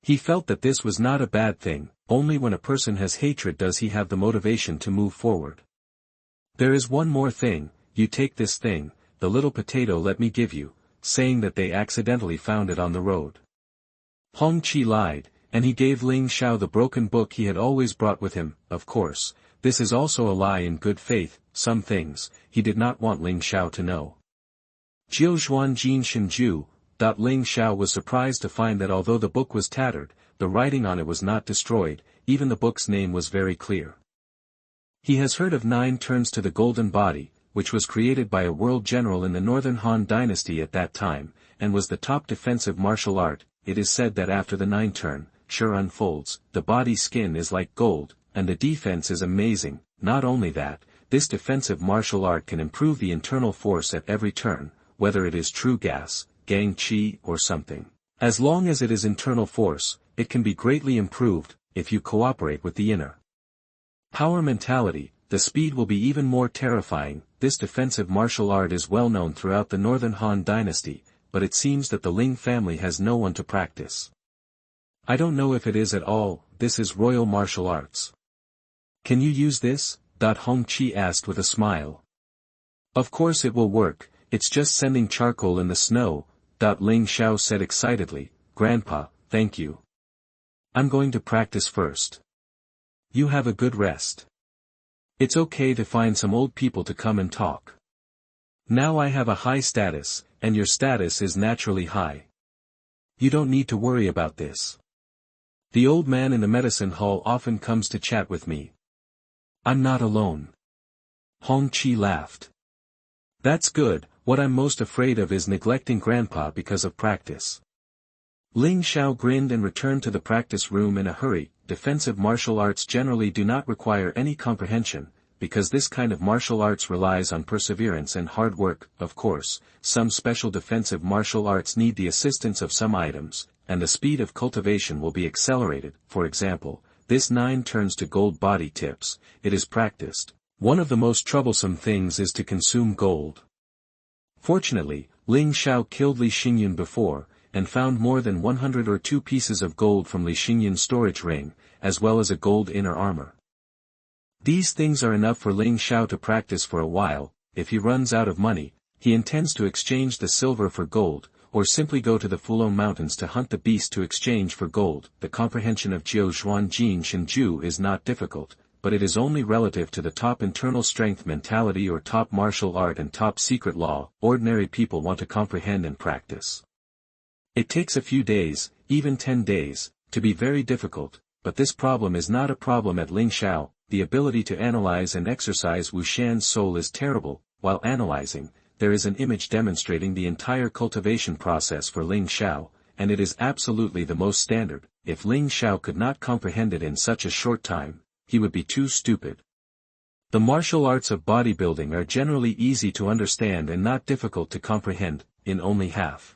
[SPEAKER 1] He felt that this was not a bad thing. Only when a person has hatred does he have the motivation to move forward. "There is one more thing, you take this thing, the little potato let me give you," saying that they accidentally found it on the road. Hong Chi lied, and he gave Ling Xiao the broken book he had always brought with him. Of course, this is also a lie in good faith. Some things, he did not want Ling Xiao to know. Xuanhuan Jin Shenju. Ling Xiao was surprised to find that although the book was tattered, the writing on it was not destroyed. Even the book's name was very clear. He has heard of 9 turns to the golden body, which was created by a world general in the Northern Han dynasty at that time, and was the top defensive martial art. It is said that after the 9 turn, Sure unfolds, the body skin is like gold, and the defense is amazing. Not only that, this defensive martial art can improve the internal force at every turn, whether it is true gas, gang qi or something. As long as it is internal force, it can be greatly improved, if you cooperate with the inner power mentality. The speed will be even more terrifying. This defensive martial art is well known throughout the Northern Han dynasty, but it seems that the Ling family has no one to practice. "I don't know if it is at all. This is royal martial arts. Can you use this?" Hong Chi asked with a smile. "Of course it will work, it's just sending charcoal in the snow," Ling Xiao said excitedly. "Grandpa, thank you. I'm going to practice first. You have a good rest. It's okay to find some old people to come and talk. Now I have a high status, and your status is naturally high. You don't need to worry about this. The old man in the medicine hall often comes to chat with me. I'm not alone." Hong Chi laughed. "That's good. What I'm most afraid of is neglecting Grandpa because of practice." Ling Xiao grinned and returned to the practice room in a hurry. Defensive martial arts generally do not require any comprehension, because this kind of martial arts relies on perseverance and hard work. Of course, some special defensive martial arts need the assistance of some items, and the speed of cultivation will be accelerated. For example, this 9 turns to gold body tips. It is practiced. One of the most troublesome things is to consume gold. Fortunately, Ling Xiao killed Li Xingyun before, and found more than 102 pieces of gold from Li Xingyun's storage ring, as well as a gold inner armor. These things are enough for Ling Xiao to practice for a while. If he runs out of money, he intends to exchange the silver for gold, or simply go to the Fulong Mountains to hunt the beast to exchange for gold. The comprehension of Xuanhuan Jin Shenju is not difficult, but it is only relative to the top internal strength mentality or top martial art and top secret law. Ordinary people want to comprehend and practice. It takes a few days, even 10 days, to be very difficult, but this problem is not a problem at Ling Xiao. The ability to analyze and exercise Wuxian's soul is terrible. While analyzing, there is an image demonstrating the entire cultivation process for Ling Xiao, and it is absolutely the most standard. If Ling Xiao could not comprehend it in such a short time, he would be too stupid. The martial arts of bodybuilding are generally easy to understand and not difficult to comprehend. In only half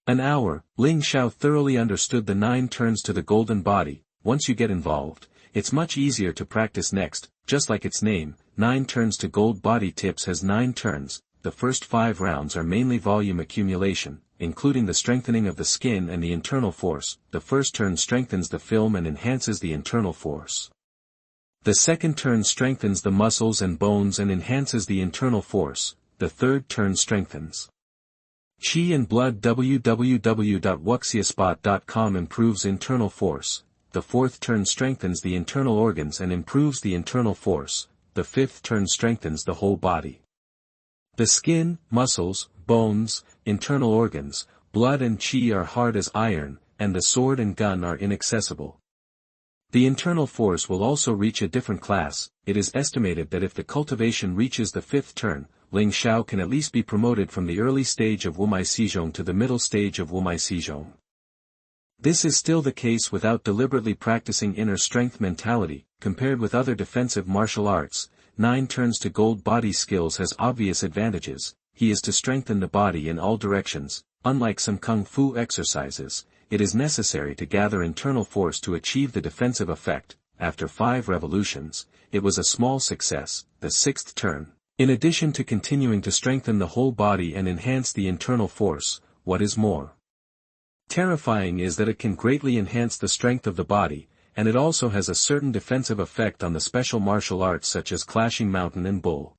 [SPEAKER 1] an hour, Ling Xiao thoroughly understood the 9 turns to the golden body. Once you get involved, it's much easier to practice next. Just like its name, 9 turns to gold body tips has 9 turns. the first 5 rounds are mainly volume accumulation, including the strengthening of the skin and the internal force. The first turn strengthens the film and enhances the internal force. The second turn strengthens the muscles and bones and enhances the internal force. The third turn strengthens Qi and blood. www.wuxiaspot.com improves internal force. The fourth turn strengthens the internal organs and improves the internal force. The fifth turn strengthens the whole body. The skin, muscles, bones, internal organs, blood and qi are hard as iron, and the sword and gun are inaccessible. The internal force will also reach a different class. It is estimated that if the cultivation reaches the 5th turn, Ling Xiao can at least be promoted from the early stage of Wumai Xizhong to the middle stage of Wumai Xizhong. This is still the case without deliberately practicing inner strength mentality. Compared with other defensive martial arts, 9 turns to gold body skills has obvious advantages. He is to strengthen the body in all directions. Unlike some kung fu exercises, it is necessary to gather internal force to achieve the defensive effect. After 5 revolutions, it was a small success, the 6th turn. In addition to continuing to strengthen the whole body and enhance the internal force, what is more terrifying is that it can greatly enhance the strength of the body, and it also has a certain defensive effect on the special martial arts such as clashing mountain and bull.